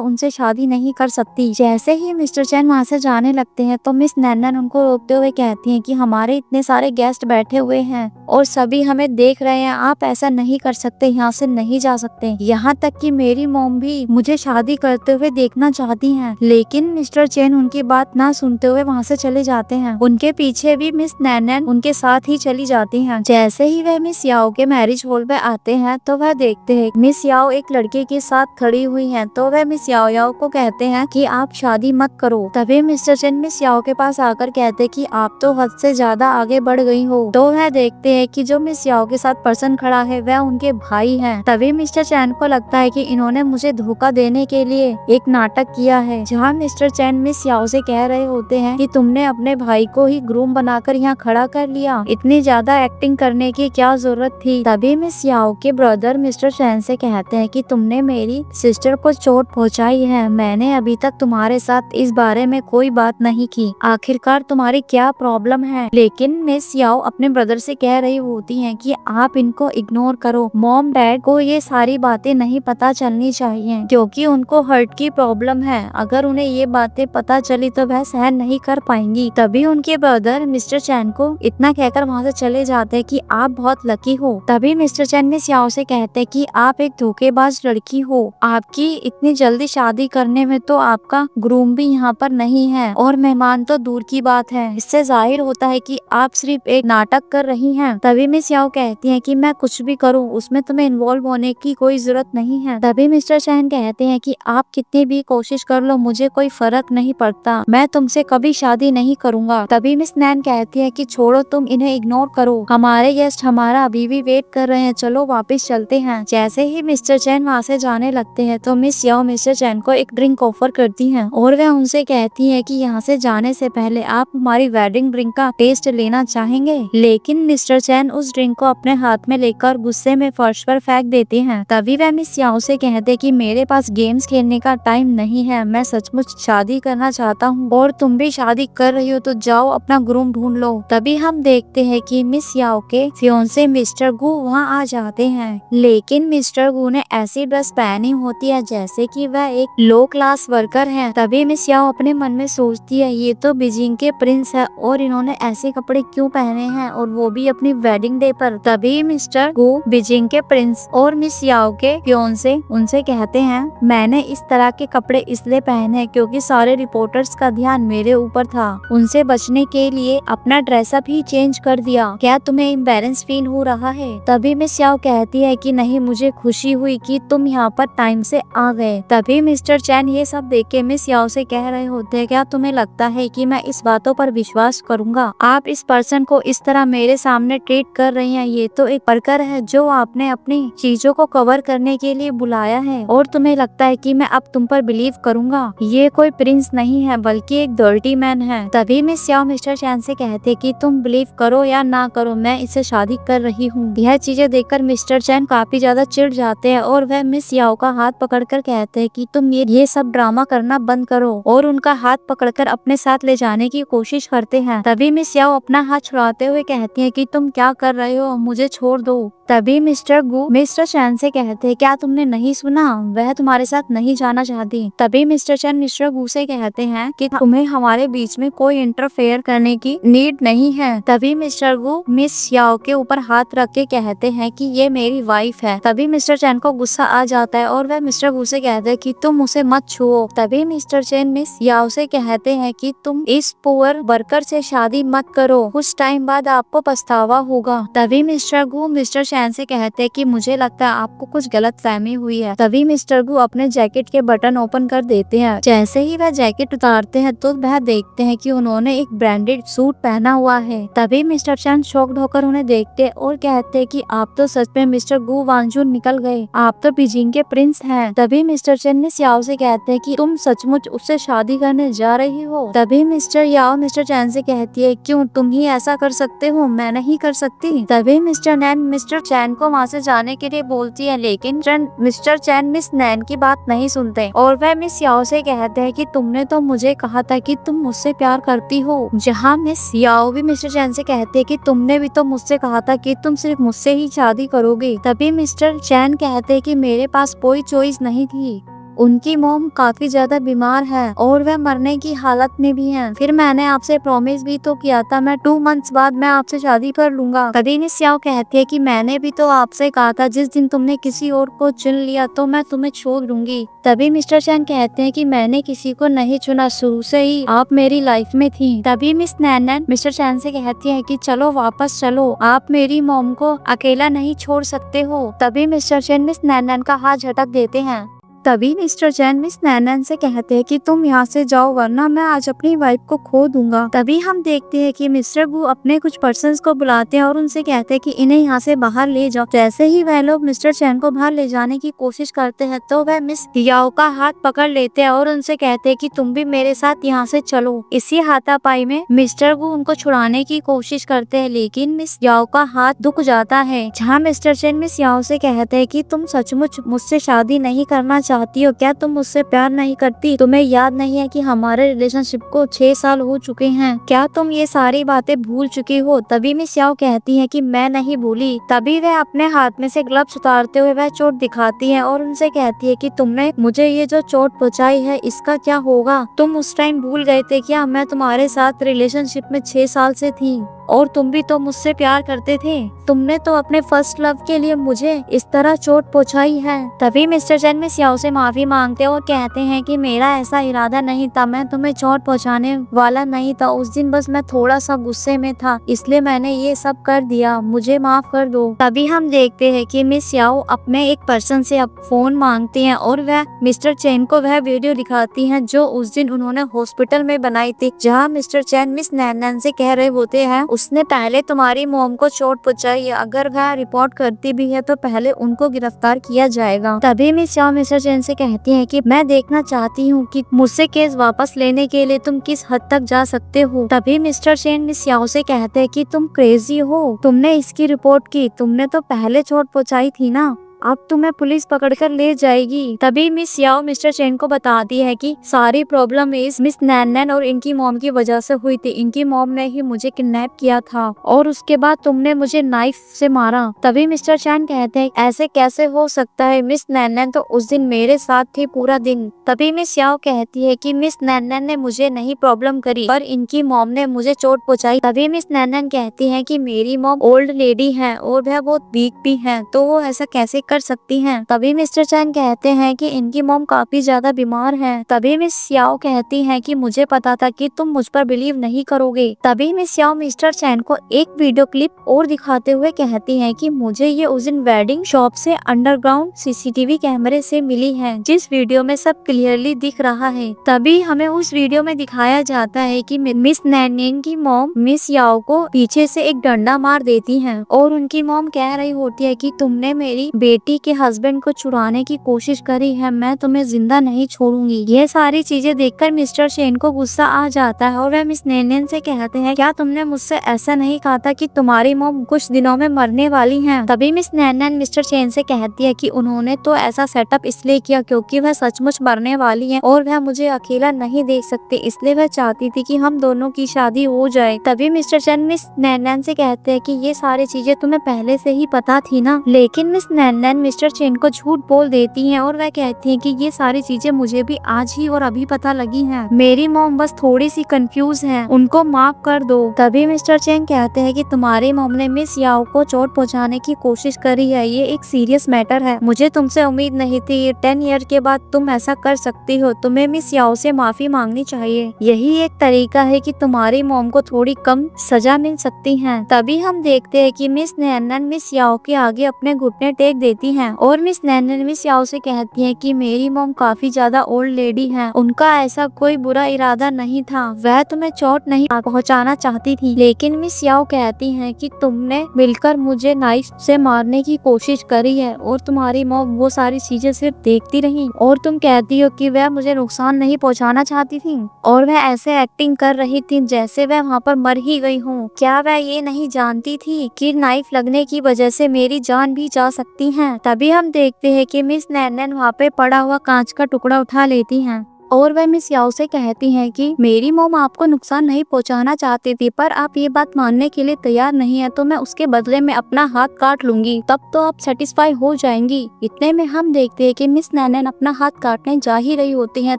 उनसे शादी नहीं कर सकती। जैसे ही मिस्टर चैन वहाँ से जाने लगते हैं तो मिस नैनन उनको रोकते हुए कहती हैं कि हमारे इतने सारे गेस्ट बैठे हुए हैं और सभी हमें देख रहे हैं, आप ऐसा नहीं कर सकते, यहाँ से नहीं जा सकते। यहाँ तक कि मेरी मॉम भी मुझे शादी करते हुए देखना चाहती हैं। लेकिन मिस्टर चैन उनकी बात ना सुनते हुए वहाँ से चले जाते हैं। उनके पीछे भी मिस नैनन उनके साथ ही चली जाती हैं। जैसे ही वह मिस याओ के मैरिज हॉल पे आते हैं तो वह देखते हैं मिस याओ एक लड़के के साथ खड़ी हुई हैं। तो वह मिस याओ को कहते हैं कि आप शादी मत करो। तभी मिस्टर चैन मिस याओ के पास आकर कहते कि आप तो हद से ज्यादा आगे बढ़ गई हो। तो वह देखते हैं कि जो मिस याओ के साथ पर्सन खड़ा है वह उनके भाई हैं। तभी मिस्टर चैन को लगता है कि इन्होंने मुझे धोखा देने के लिए एक नाटक किया है, जहाँ मिस्टर चैन मिस याओ से कह रहे होते हैं कि तुमने अपने भाई को ही ग्रूम बनाकर यहाँ खड़ा कर लिया, इतनी ज्यादा एक्टिंग करने की क्या जरूरत थी। तभी मिस याओ के ब्रदर मिस्टर चैन से कहते हैं कि तुमने मेरी सिस्टर को चोट पहुँचाई है, मैंने अभी तक तुम्हारे साथ इस बारे में कोई बात नहीं की, आखिरकार तुम्हारी क्या प्रॉब्लम है। लेकिन मिस याओ अपने ब्रदर से कह रही होती हैं कि आप इनको इग्नोर करो, मॉम डैड को ये सारी बातें नहीं पता चलनी चाहिए क्योंकि उनको हार्ट की प्रॉब्लम है, अगर उन्हें ये बातें पता चली तो वह सहन नहीं कर पाएंगी। तभी उनके ब्रदर मिस्टर चैन को इतना कहकर वहाँ से चले जाते हैं कि आप बहुत लकी हो। तभी मिस्टर चैन मिस याओ से कहते हैं कि आप एक धोखेबाज लड़की हो, आपकी इतनी जल्दी शादी करने में तो आपका ग्रूम भी यहाँ पर नहीं है और मेहमान तो दूर की बात है, इससे जाहिर होता है कि आप सिर्फ एक नाटक कर रही हैं। तभी मिस याओ कहती हैं कि मैं कुछ भी करूं उसमें तुम्हें इन्वॉल्व होने की कोई जरूरत नहीं है। तभी मिस्टर चैन कहते हैं कि आप कितनी भी कोशिश कर लो मुझे कोई फर्क नहीं पड़ता, मैं तुमसे कभी शादी नहीं करूँगा। तभी मिस नैन कहती है कि छोड़ो, तुम इन्हें इग्नोर करो, हमारे गेस्ट हमारा अभी भी वेट कर रहे हैं, चलो वापस चलते हैं। जैसे ही मिस्टर चैन वहाँ से जाने लगते हैं तो मिस याओ मिस्टर चैन को एक ड्रिंक ऑफर करती हैं और वह उनसे कहती है कि यहाँ से जाने से पहले आप हमारी वेडिंग ड्रिंक का टेस्ट लेना चाहेंगे। लेकिन मिस्टर चैन उस ड्रिंक को अपने हाथ में लेकर गुस्से में फर्श पर फेंक देते हैं। तभी वह मिस याओ से कहते कि मेरे पास गेम्स खेलने का टाइम नहीं है, मैं सचमुच शादी करना चाहता हूँ और तुम भी शादी कर रही हो तो जाओ अपना ग्रूम ढूंढ लो। तभी हम देखते हैं कि मिस याओ के फियोंसे मिस्टर गू वहाँ आ जाते हैं, लेकिन मिस्टर गू ने ऐसी ड्रेस पहनी होती है जैसे कि वह एक लो क्लास वर्कर है। तभी मिस याओ अपने मन में सोचती है ये तो बीजिंग के प्रिंस है और इन्होंने ऐसे कपड़े क्यों पहने हैं और वो भी अपनी वेडिंग डे पर। तभी मिस्टर गू बीजिंग के प्रिंस और मिस याओ के फियोंसे उनसे कहते हैं मैंने इस तरह के कपड़े इसलिए पहने क्योंकि सारे रिपोर्टर्स का ध्यान मेरे ऊपर था, उनसे बचने के लिए अपना ड्रेसअप ही चेंज कर दिया, क्या तुम्हें इम्बैरेंस फील हो रहा है। तभी मिस याओ कहती है कि नहीं, मुझे खुशी हुई कि तुम यहाँ पर टाइम से आ गए। तभी मिस्टर चैन ये सब देख के मिस याओ से कह रहे होते हैं क्या तुम्हें लगता है कि मैं इस बातों पर विश्वास करूंगा, आप इस पर्सन को इस तरह मेरे सामने ट्रीट कर रही हैं, ये तो एक वर्कर है जो आपने अपनी चीजों को कवर करने के लिए बुलाया है और तुम्हें लगता है कि मैं अब तुम पर बिलीव करूंगा, ये कोई प्रिंस नहीं है बल्कि एक डर्टी मैन है। तभी मिस याओ मिस्टर चैन से कहते कि तुम बिलीव करो या ना करो मैं इससे शादी कर रही हूँ। यह चीजें देखकर मिस्टर चैन काफी ज्यादा चिढ़ जाते हैं और वह मिस याओ का हाथ पकड़कर कहते हैं कि तुम ये सब ड्रामा करना बंद करो और उनका हाथ पकड़कर अपने साथ ले जाने की कोशिश करते हैं। तभी मिस याओ अपना हाथ छुड़ाते हुए कहती है कि तुम क्या कर रहे हो, मुझे छोड़ दो। तभी मिस्टर गू मिस्टर चैन से कहते हैं क्या तुमने नहीं सुना, वह तुम्हारे साथ नहीं जाना चाहती। तभी मिस्टर चैन मिस्टर गू से कहते हैं कि तुम्हें हमारे बीच में कोई इंटरफेयर करने की नीड नहीं है। तभी मिस्टर गू मिस याओ के ऊपर हाथ रख के कहते हैं कि ये मेरी वाइफ है। तभी मिस्टर चैन को गुस्सा आ जाता है और वह मिस्टर गू से कहते हैं कि तुम उसे मत छुओ। तभी मिस्टर चैन मिस याओ से कहते हैं कि तुम इस पुअर वर्कर से शादी मत करो, कुछ टाइम बाद आपको पछतावा होगा। तभी मिस्टर गू मिस्टर चैन से कहते हैं कि मुझे लगता है आपको कुछ गलत फहमी हुई है। तभी मिस्टर गू अपने जैकेट के बटन ओपन कर देते हैं। जैसे ही वह जैकेट उतारते हैं तो वह देखते हैं कि उन्होंने एक ब्रांडेड सूट पहना हुआ है। तभी मिस्टर चैन शॉक्ड होकर उन्हें देखते और कहते हैं कि आप तो सच में मिस्टर गू वांजुन निकल गए, आप तो बीजिंग के प्रिंस हैं। तभी मिस्टर चैन मिस याओ से कहते हैं कि तुम सचमुच उससे शादी करने जा रही हो। तभी मिस्टर याओ मिस्टर चैन से कहती है क्यों, तुम ही ऐसा कर सकते हो, मैं नहीं कर सकती। तभी मिस्टर नैन मिस्टर चैन को वहाँ से जाने के लिए बोलती है, लेकिन मिस्टर चैन मिस नैन की बात नहीं सुनते और वह मिस याओ से कहते हैं कि तुमने तो मुझे कहा था कि तुम मुझसे प्यार करती हो। जहाँ मिस याओ भी मिस्टर चैन से कहते हैं कि तुमने भी तो मुझसे कहा था कि तुम सिर्फ मुझसे ही शादी करोगे। तभी मिस्टर चैन कहते हैं कि मेरे पास कोई चॉइस नहीं थी, उनकी मॉम काफी ज्यादा बीमार है और वह मरने की हालत में भी हैं। फिर मैंने आपसे प्रॉमिस भी तो किया था मैं 2 मंथ्स बाद मैं आपसे शादी कर लूंगा। तभी मिस याओ कहती है कि मैंने भी तो आपसे कहा था जिस दिन तुमने किसी और को चुन लिया तो मैं तुम्हें छोड़ दूंगी। तभी मिस्टर चैन कहते हैं कि मैंने किसी को नहीं चुना, शुरू से ही आप मेरी लाइफ में थी। तभी मिस नैन मिस्टर चैन से कहती है कि चलो वापस चलो, आप मेरी मॉम को अकेला नहीं छोड़ सकते हो। तभी मिस्टर चैन मिस नैन का हाथ झटक देते हैं। तभी मिस्टर चैन मिस नैन से कहते हैं कि तुम यहाँ से जाओ वरना मैं आज अपनी वाइफ को खो दूंगा। तभी हम देखते हैं कि मिस्टर गू अपने कुछ पर्सन्स को बुलाते हैं और उनसे कहते हैं कि इन्हें यहाँ से बाहर ले जाओ। जैसे ही वह लोग मिस्टर चैन को बाहर ले जाने की कोशिश करते हैं तो वह मिस याओ का हाथ पकड़ लेते हैं और उनसे कहते हैं कि तुम भी मेरे साथ यहाँ से चलो। इसी हाथापाई में मिस्टर गू उनको छुड़ाने की कोशिश करते हैं, लेकिन मिस याओ का हाथ दुख जाता है। जहाँ मिस्टर चैन मिस याओ से कहते हैं कि तुम सचमुच मुझसे शादी नहीं करना चाहती हो, क्या तुम मुझसे प्यार नहीं करती, तुम्हें याद नहीं है कि हमारे रिलेशनशिप को 6 साल हो चुके हैं, क्या तुम ये सारी बातें भूल चुकी हो। तभी मिस याओ कहती है कि मैं नहीं भूली। तभी वह अपने हाथ में से ग्लव्स उतारते हुए वह चोट दिखाती है और उनसे कहती है कि तुमने मुझे ये जो चोट पहुँचाई है इसका क्या होगा, तुम उस टाइम भूल गए थे क्या मैं तुम्हारे साथ रिलेशनशिप में 6 साल से थी और तुम भी तो मुझसे प्यार करते थे। तुमने तो अपने फर्स्ट लव के लिए मुझे इस तरह चोट पहुंचाई है। तभी मिस्टर चैन मिस याओ से माफी मांगते और कहते हैं कि मेरा ऐसा इरादा नहीं था, मैं तुम्हें चोट पहुंचाने वाला नहीं था। उस दिन बस मैं थोड़ा सा गुस्से में था, इसलिए मैंने ये सब कर दिया, मुझे माफ कर दो। तभी हम देखते हैं कि मिस याओ अपने एक पर्सन से अब फोन मांगती हैं और वह मिस्टर चैन को वह वीडियो दिखाती हैं जो उस दिन उन्होंने हॉस्पिटल में बनाई थी, जहां मिस्टर चैन मिस नैन से कह रहे होते हैं उसने पहले तुम्हारी मॉम को चोट पहुंचाई है, अगर वह रिपोर्ट करती भी है तो पहले उनको गिरफ्तार किया जाएगा। तभी मिस याओ मिस्टर चैन से कहती हैं कि मैं देखना चाहती हूँ कि मुझसे केस वापस लेने के लिए तुम किस हद तक जा सकते हो। तभी मिस्टर चैन मिस याओ से कहते हैं कि तुम क्रेजी हो, तुमने इसकी रिपोर्ट की, तुमने तो पहले चोट पहुंचाई थी ना, अब तुम्हें पुलिस पकड़कर ले जाएगी। तभी मिस याओ मिस्टर चैन को बताती है कि सारी प्रॉब्लम इस मिस नैन और इनकी मॉम की वजह से हुई थी, इनकी मॉम ने ही मुझे किडनैप किया था और उसके बाद तुमने मुझे नाइफ से मारा। तभी मिस्टर चैन कहते हैं ऐसे कैसे हो सकता है, मिस नैन तो उस दिन मेरे साथ थी पूरा दिन। तभी मिस याओ कहती है कि मिस नैन ने मुझे नहीं प्रॉब्लम करी पर इनकी मॉम ने मुझे चोट पहुंचाई। तभी मिस नैन कहती है कि मेरी मॉम ओल्ड लेडी है और वह बहुत वीक भी है, तो वो ऐसा कैसे कर सकती हैं। तभी मिस्टर चैन कहते हैं कि इनकी मॉम काफी ज्यादा बीमार है। तभी मिस याओ कहती हैं कि मुझे पता था कि तुम मुझ पर बिलीव नहीं करोगे। तभी मिस याओ मिस्टर चैन को एक वीडियो क्लिप और दिखाते हुए कहती हैं कि मुझे ये उस दिन वेडिंग शॉप से अंडरग्राउंड सीसीटीवी कैमरे से मिली है, जिस वीडियो में सब क्लियरली दिख रहा है। तभी हमें उस वीडियो में दिखाया जाता है कि मिस नैन की मॉम मिस याओ को पीछे से एक डंडा मार देती हैं और उनकी मॉम कह रही होती है कि तुमने मेरी बेटी के हस्बैंड को छुड़ाने की कोशिश करी है, मैं तुम्हें जिंदा नहीं छोड़ूंगी। ये सारी चीजें देखकर मिस्टर चैन को गुस्सा आ जाता है और वह मिस नैन से कहते हैं क्या तुमने मुझसे ऐसा नहीं कहा था कि तुम्हारी मॉम कुछ दिनों में मरने वाली है। तभी मिस नैन मिस्टर चैन से कहती है कि उन्होंने तो ऐसा सेटअप इसलिए किया क्योंकि वह सचमुच मरने वाली है और वह मुझे अकेला नहीं देख सकते, इसलिए वह चाहती थी कि हम दोनों की शादी हो जाए। तभी मिस्टर चैन मिस नैन से कहते हैं कि ये सारी चीजें तुम्हें पहले से ही पता थी ना। लेकिन मिस नैन मिस्टर चैन को झूठ बोल देती हैं और वह कहती हैं कि ये सारी चीजें मुझे भी आज ही और अभी पता लगी हैं, मेरी मॉम बस थोड़ी सी कंफ्यूज है, उनको माफ कर दो। तभी मिस्टर चैन कहते हैं कि तुम्हारी मॉम ने मिस याओ को चोट पहुंचाने की कोशिश करी है, ये एक सीरियस मैटर है, मुझे तुमसे उम्मीद नहीं थी 10 ईयर के बाद तुम ऐसा कर सकती हो, तुम्हें मिस याओ से माफी मांगनी चाहिए, यही एक तरीका है कि तुम्हारी मॉम को थोड़ी कम सजा मिल सकती है। तभी हम देखते हैं कि मिस नैन मिस याओ के आगे अपने घुटने टेक देती हैं और मिस नैन मिस याओ से कहती हैं कि मेरी मॉम काफी ज्यादा ओल्ड लेडी है, उनका ऐसा कोई बुरा इरादा नहीं था, वह तुम्हें चोट नहीं पहुंचाना चाहती थी। लेकिन मिस याओ कहती हैं कि तुमने मिलकर मुझे नाइफ से मारने की कोशिश करी है और तुम्हारी मॉम वो सारी चीजें सिर्फ देखती रही और तुम कहती हो कि वह मुझे नुकसान नहीं पहुंचाना चाहती थी और वह ऐसे एक्टिंग कर रही थी जैसे वह वहाँ पर मर ही गई हो। क्या वह ये नहीं जानती थी कि नाइफ लगने की वजह से मेरी जान भी जा सकती है। तभी हम देखते हैं कि मिस नैन वहाँ पे पड़ा हुआ कांच का टुकड़ा उठा लेती हैं और वह मिस याओ से कहती हैं कि मेरी मॉम आपको नुकसान नहीं पहुंचाना चाहती थी, पर आप ये बात मानने के लिए तैयार नहीं है तो मैं उसके बदले में अपना हाथ काट लूंगी, तब तो आप सेटिस्फाई हो जाएंगी। इतने में हम देखते हैं कि मिस नैन अपना हाथ काटने जा ही रही होती हैं,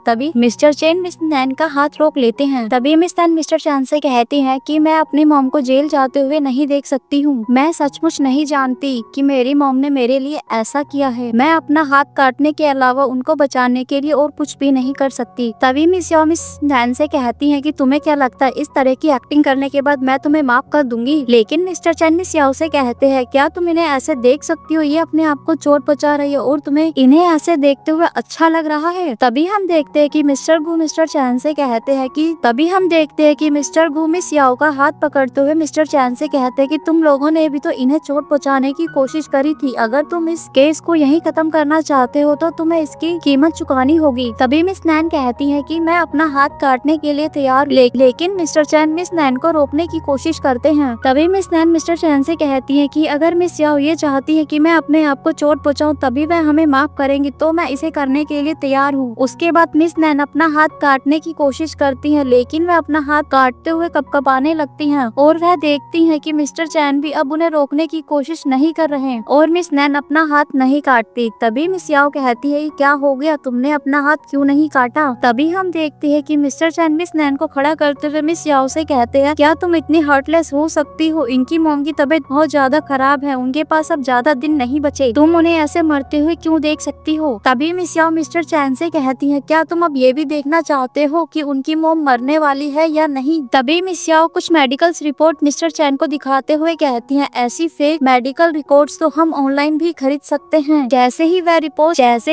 तभी मिस्टर चैन मिस नैन का हाथ रोक लेते हैं। तभी मिस नैन मिस्टर चैन से कहती है कि मैं अपनी मॉम को जेल जाते हुए नहीं देख सकती हूँ, मैं सचमुच नहीं जानती कि मेरी मॉम ने मेरे लिए ऐसा किया है, मैं अपना हाथ काटने के अलावा उनको बचाने के लिए और कुछ भी नहीं कर सकती। तभी मिस याओ मिस नैन से कहती हैं कि तुम्हें क्या लगता है इस तरह की एक्टिंग करने के बाद मैं तुम्हें माफ कर दूंगी। लेकिन मिस्टर चैन मिस याओ से कहते हैं क्या तुम इन्हें ऐसे देख सकती हो, ये अपने आप को चोट पहुंचा रही है और तुम्हें इन्हें ऐसे देखते हुए अच्छा लग रहा है। तभी हम देखते हैं कि मिस्टर गू मिस्टर चैन से कहते हैं कि मिस्टर गू मिस याओ का हाथ पकड़ते हुए मिस्टर चैन से कहते हैं कि तुम लोगों ने भी तो इन्हें चोट पहुंचाने की कोशिश करी थी, अगर तुम इस केस को यहीं खत्म करना चाहते हो तो तुम्हें इसकी कीमत चुकानी होगी। तभी मिस नैन कहती हैं कि मैं अपना हाथ काटने के लिए तैयार, लेकिन मिस्टर चैन मिस नैन को रोकने की कोशिश करते हैं। तभी मिस नैन मिस्टर चैन से कहती हैं कि अगर मिस याओ ये चाहती है कि मैं अपने आप को चोट पहुंचाऊं तभी वह हमें माफ करेंगी तो मैं इसे करने के लिए तैयार हूँ। उसके बाद मिस नैन अपना हाथ काटने की कोशिश करती हैं, लेकिन वह अपना हाथ काटते हुए कपकपाने लगती हैं और वह देखती हैं कि मिस्टर चैन भी अब उन्हें रोकने की कोशिश नहीं कर रहे और मिस नैन अपना हाथ नहीं काटती। तभी मिस याओ कहती है क्या हो गया, तुमने अपना हाथ क्यों नहीं काटा। था। तभी हम देखते हैं कि मिस्टर चैन मिस नैन को खड़ा करते हुए मिस याओ से कहते हैं, क्या तुम इतनी हार्टलेस हो सकती हो? इनकी मॉम की तबीयत बहुत ज्यादा खराब है, उनके पास अब ज्यादा दिन नहीं बचे, तुम उन्हें ऐसे मरते हुए क्यों देख सकती हो? तभी मिस याओ मिस्टर चैन से कहती है, क्या तुम अब ये भी देखना चाहते हो कि उनकी मॉम मरने वाली है या नहीं? तभी मिस याओ कुछ मेडिकल रिपोर्ट मिस्टर चैन को दिखाते हुए कहती हैं, ऐसी फेक मेडिकल रिपोर्ट्स तो हम ऑनलाइन भी खरीद सकते हैं। जैसे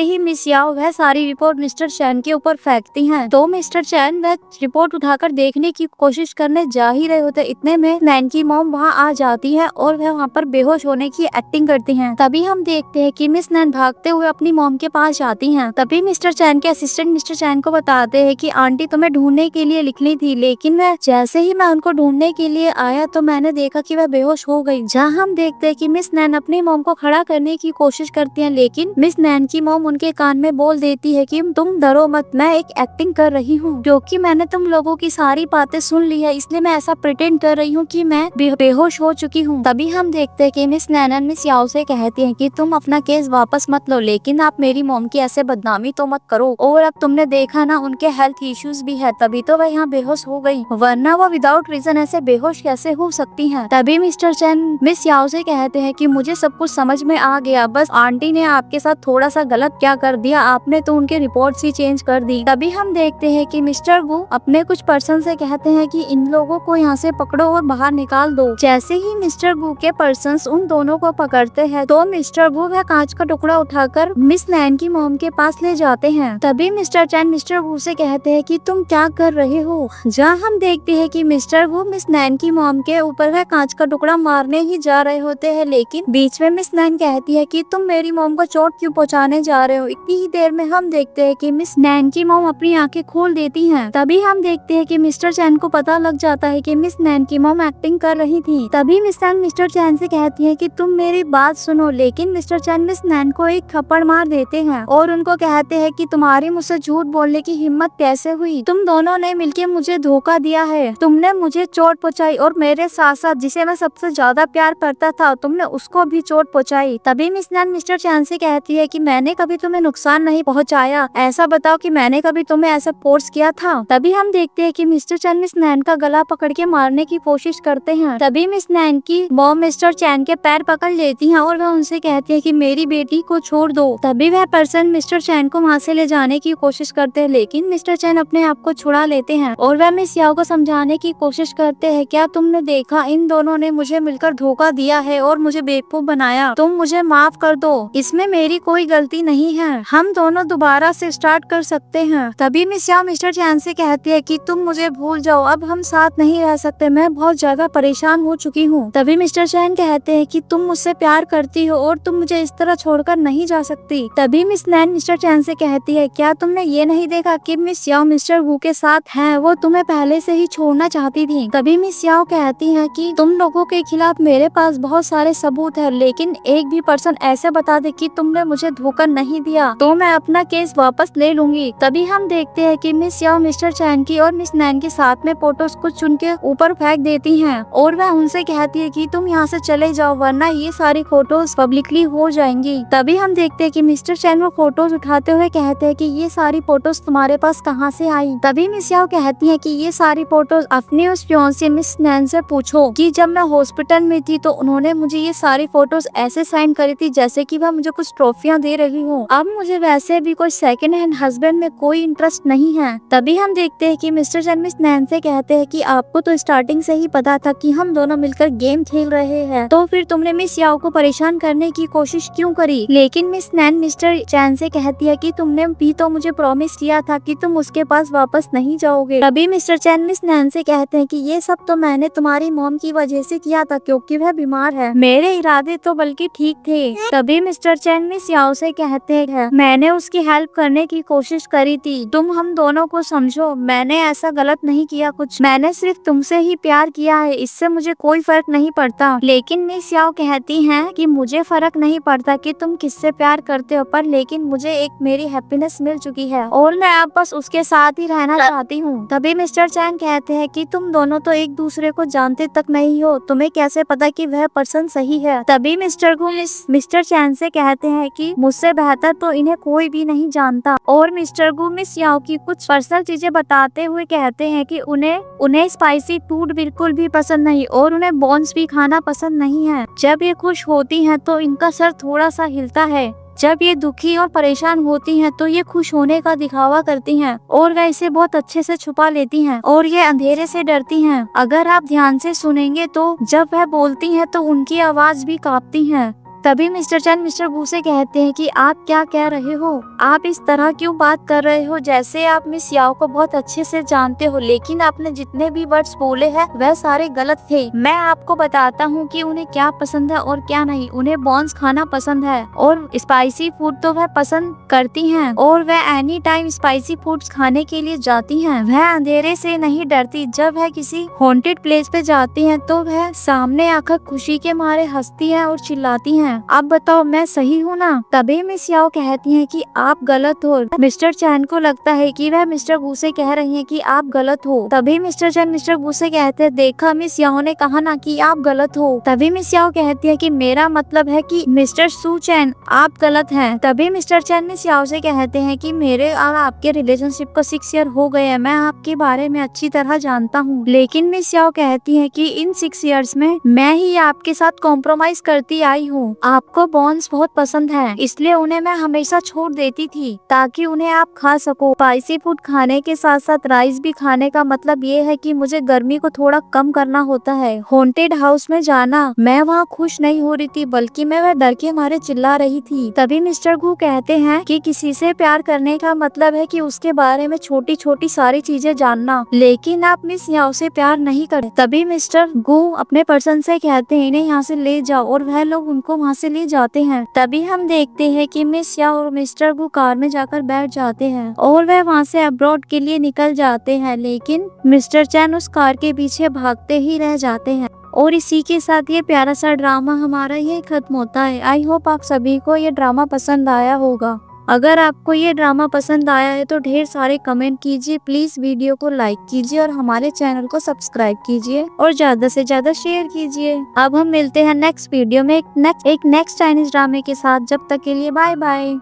ही मिस याओ वह सारी रिपोर्ट मिस्टर चैन के ऊपर फेंकती हैं, तो मिस्टर चैन वह रिपोर्ट उठाकर देखने की कोशिश करने जा ही रहे होते, इतने में नैन की मॉम वहाँ आ जाती है और वह वहाँ पर बेहोश होने की एक्टिंग करती हैं। तभी हम देखते हैं कि मिस नैन भागते हुए अपनी मॉम के पास जाती हैं। तभी मिस्टर चैन के असिस्टेंट मिस्टर चैन को बताते हैं कि आंटी तुम्हें ढूंढने के लिए निकली थी, लेकिन जैसे ही मैं उनको ढूंढने के लिए आया तो मैंने देखा कि वह बेहोश हो गई। जहाँ हम देखते हैं कि मिस नैन अपनी मॉम को खड़ा करने की कोशिश करती हैं, लेकिन मिस नैन की मॉम उनके कान में बोल देती है कि तुम डरो मत, मैं एक एक्टिंग कर रही हूँ, क्योंकि मैंने तुम लोगों की सारी बातें सुन ली है, इसलिए मैं ऐसा प्रिटेंड कर रही हूँ कि मैं बेहोश हो चुकी हूँ। तभी हम देखते हैं कि मिस नैन मिस याओ से कहती है कि तुम अपना केस वापस मत लो, लेकिन आप मेरी मॉम की ऐसे बदनामी तो मत करो, और अब तुमने देखा ना उनके हेल्थ इश्यूज भी है, तभी तो वह यहाँ बेहोश हो गई, वरना वो विदाउट रीजन ऐसे बेहोश कैसे हो सकती हैं। तभी मिस्टर चैन मिस याओ से कहते हैं कि मुझे सब कुछ समझ में आ गया, बस आंटी ने आपके साथ थोड़ा सा गलत क्या कर दिया, आपने तो उनके रिपोर्ट्स ही चेंज कर दी। तभी हम देखते हैं कि मिस्टर वू अपने कुछ पर्सन से कहते हैं कि इन लोगों को यहाँ से पकड़ो और बाहर निकाल दो। जैसे ही मिस्टर वू के पर्सन्स उन दोनों को पकड़ते हैं, तो मिस्टर वू वह कांच का टुकड़ा उठाकर मिस नैन की मॉम के पास ले जाते हैं। तभी मिस्टर चैन मिस्टर वू से कहते हैं कि तुम क्या कर रहे हो? जहाँ हम देखते हैं कि मिस्टर वू मिस नैन की मॉम के ऊपर वह कांच का टुकड़ा मारने ही जा रहे होते हैं, लेकिन बीच में मिस नैन कहती है कि तुम मेरी मॉम को चोट क्यों पहुंचाने जा रहे हो? इतनी ही देर में हम देखते हैं कि मिस नैन की मॉम अपनी आंखें खोल देती हैं। तभी हम देखते हैं कि मिस्टर चैन को पता लग जाता है कि मिस नैन की मॉम एक्टिंग कर रही थी। तभी मिस नैन मिस्टर चैन से कहती है कि तुम मेरी बात सुनो, लेकिन मिस्टर चैन मिस नैन को एक थप्पड़ मार देते हैं और उनको कहते हैं कि तुम्हारी मुझसे झूठ बोलने की हिम्मत कैसे हुई? तुम दोनों ने मिलकर मुझे धोखा दिया है, तुमने मुझे चोट पहुंचाई और मेरे साथ साथ जिसे मैं सबसे ज्यादा प्यार करता था तुमने उसको भी चोट पहुंचाई। तभी मिस नैन मिस्टर चैन से कहती है कि मैंने कभी तुम्हें नुकसान नहीं पहुंचाया, ऐसा बताओ कि मैंने कभी तुम्हें ऐसा फोर्स किया था? तभी हम देखते हैं कि मिस्टर चैन मिस नैन का गला पकड़ के मारने की कोशिश करते हैं। तभी मिस नैन की मॉम मिस्टर चैन के पैर पकड़ लेती है और वह उनसे कहती है कि मेरी बेटी को छोड़ दो। तभी वह पर्सन मिस्टर चैन को वहाँ से ले जाने की कोशिश करते हैं, लेकिन मिस्टर चैन अपने आप को छुड़ा लेते हैं और वह मिस याओ को समझाने की कोशिश करते हैं, क्या तुमने देखा इन दोनों ने मुझे मिलकर धोखा दिया है और मुझे बेवकूफ बनाया, तुम मुझे माफ कर दो, इसमें मेरी कोई गलती नहीं है, हम दोनों दोबारा से स्टार्ट कर सकते हैं। तभी मिस याओ मिस्टर चैन से कहती है कि तुम मुझे भूल जाओ, अब हम साथ नहीं रह सकते, मैं बहुत ज्यादा परेशान हो चुकी हूँ। तभी मिस्टर चैन कहते हैं कि तुम मुझसे प्यार करती हो और तुम मुझे इस तरह छोड़कर नहीं जा सकती। तभी मिस नैन मिस्टर चैन से कहती है, क्या तुमने ये नहीं देखा कि मिस याओ मिस्टर वू के साथ है, वो तुम्हें पहले से ही छोड़ना चाहती थी। तभी मिस याओ कहती है कि तुम लोगों के खिलाफ मेरे पास बहुत सारे सबूत है, लेकिन एक भी पर्सन ऐसे बता दे कि तुमने मुझे धोखा नहीं दिया तो मैं अपना केस वापस ले लूंगी। तभी हम देखते हैं कि मिस याओ मिस्टर चैन की और मिस नैन के साथ में फोटोज को चुन के ऊपर फेंक देती हैं और वह उनसे कहती है कि तुम यहाँ से चले जाओ, वरना ये सारी फोटोज पब्लिकली हो जाएंगी। तभी हम देखते हैं कि मिस्टर चैन वो फोटोज उठाते हुए कहते हैं कि ये सारी फोटोज तुम्हारे पास कहाँ से आई? तभी मिस याओ कहती है कि ये सारी फोटोज अपनी उस फियांसे मिस नैन से पूछो कि जब मैं हॉस्पिटल में थी तो उन्होंने मुझे ये सारी फोटोज ऐसे साइन करी थी जैसे कि वह मुझे कुछ ट्रॉफियां दे रही हो। अब मुझे वैसे भी कोई सेकंड हैंड हस्बैंड में कोई इंटरेस्ट नहीं है। तभी हम देखते हैं कि मिस्टर चैन मिस नैन से कहते हैं कि आपको तो स्टार्टिंग से ही पता था कि हम दोनों मिलकर गेम खेल रहे हैं, तो फिर तुमने मिस याओ को परेशान करने की कोशिश क्यों करी? लेकिन मिस नैन मिस्टर चैन से कहती है कि तुमने भी तो मुझे प्रॉमिस किया था कि तुम उसके पास वापस नहीं जाओगे। तभी मिस्टर चैन मिस नैन से कहते हैं कि ये सब तो मैंने तुम्हारी मॉम की वजह से किया था, क्योंकि वह बीमार है, मेरे इरादे तो बल्कि ठीक थे। तभी मिस्टर चैन मिस याओ से कहते हैं, मैंने उसकी हेल्प करने की कोशिश करी थी, तुम हम दोनों को समझो, मैंने ऐसा गलत नहीं किया कुछ, मैंने सिर्फ तुमसे ही प्यार किया है, इससे मुझे कोई फर्क नहीं पड़ता। लेकिन मिस याओ कहती हैं कि मुझे फर्क नहीं पड़ता कि तुम किससे प्यार करते हो, पर लेकिन मुझे एक मेरी हैप्पीनेस मिल चुकी है और मैं अब बस उसके साथ ही रहना चाहती हूँ। तभी मिस्टर चैन कहते हैं कि तुम दोनों तो एक दूसरे को जानते तक नहीं हो, तुम्हें कैसे पता कि वह पर्सन सही है? तभी मिस्टर चैन से कहते हैं कि मुझसे बेहतर तो इन्हें कोई भी नहीं जानता और मिस्टर गू मिस याओ की कुछ पर्सनल चीजें बताते हुए कहते हैं कि उन्हें स्पाइसी फूड बिल्कुल भी पसंद नहीं और उन्हें बॉन्स भी खाना पसंद नहीं है। जब ये खुश होती हैं तो इनका सर थोड़ा सा हिलता है। जब ये दुखी और परेशान होती हैं तो ये खुश होने का दिखावा करती हैं और वह इसे बहुत अच्छे से छुपा लेती हैं और ये अंधेरे से डरती हैं। अगर आप ध्यान से सुनेंगे तो जब वह बोलती हैं तो उनकी आवाज भी कांपती है। तभी मिस्टर चैन मिस्टर वू से कहते हैं कि आप क्या कह रहे हो, आप इस तरह क्यों बात कर रहे हो जैसे आप मिस याओ को बहुत अच्छे से जानते हो, लेकिन आपने जितने भी वर्ड्स बोले हैं वह सारे गलत थे। मैं आपको बताता हूँ कि उन्हें क्या पसंद है और क्या नहीं। उन्हें बॉन्स खाना पसंद है और स्पाइसी फूड तो वह पसंद करती हैं और वह एनी टाइम स्पाइसी फूड्स खाने के लिए जाती हैं। वह अंधेरे से नहीं डरती। जब वह किसी हॉन्टेड प्लेस पे जाती हैं तो वह सामने आकर खुशी के मारे हंसती है और चिल्लाती हैं, आप बताओ मैं सही हूँ ना। तभी मिस याओ कहती हैं कि आप गलत हो। मिस्टर चैन को लगता है कि वह मिस्टर वू से कह रही हैं कि आप गलत हो। तभी मिस्टर चैन मिस्टर वू से कहते हैं, देखा मिस याओ ने कहा ना कि आप गलत हो। तभी मिस याओ कहती है कि मेरा मतलब है कि मिस्टर सू चैन आप गलत हैं। तभी मिस्टर चैन मिस याओ से कहते हैं कि मेरे और आपके रिलेशनशिप को 6 ईयर हो गए हैं, मैं आपके बारे में अच्छी तरह जानता हूँ। लेकिन मिस याओ कहती है कि इन 6 ईयर्स में मैं ही आपके साथ कॉम्प्रोमाइज करती आई हूँ। आपको बॉन्स बहुत पसंद है इसलिए उन्हें मैं हमेशा छोड़ देती थी ताकि उन्हें आप खा सको। स्पाइसी फूड खाने के साथ साथ राइस भी खाने का मतलब ये है कि मुझे गर्मी को थोड़ा कम करना होता है। हॉन्टेड हाउस में जाना, मैं वहाँ खुश नहीं हो रही थी बल्कि मैं वह डर के मारे चिल्ला रही थी। तभी मिस्टर गू कहते हैं कि किसी से प्यार करने का मतलब है कि उसके बारे में छोटी छोटी सारी चीजें जानना, लेकिन आप मिस याओ से प्यार नहीं करते। तभी मिस्टर गू अपने पर्सन से कहते हैं इन्हें यहाँ से ले जाओ और वह लोग उनको वहाँ से ले जाते हैं। तभी हम देखते हैं कि मिस याओ और मिस्टर गू कार में जाकर बैठ जाते हैं और वह वहाँ से अब्रॉड के लिए निकल जाते हैं, लेकिन मिस्टर चैन उस कार के पीछे भागते ही रह जाते हैं। और इसी के साथ ये प्यारा सा ड्रामा हमारा ये खत्म होता है। आई होप आप सभी को ये ड्रामा पसंद आया होगा। अगर आपको ये ड्रामा पसंद आया है तो ढेर सारे कमेंट कीजिए, प्लीज वीडियो को लाइक कीजिए और हमारे चैनल को सब्सक्राइब कीजिए और ज्यादा से ज्यादा शेयर कीजिए। अब हम मिलते हैं नेक्स्ट वीडियो में एक नेक्स्ट चाइनीज ड्रामे के साथ। जब तक के लिए बाय बाय।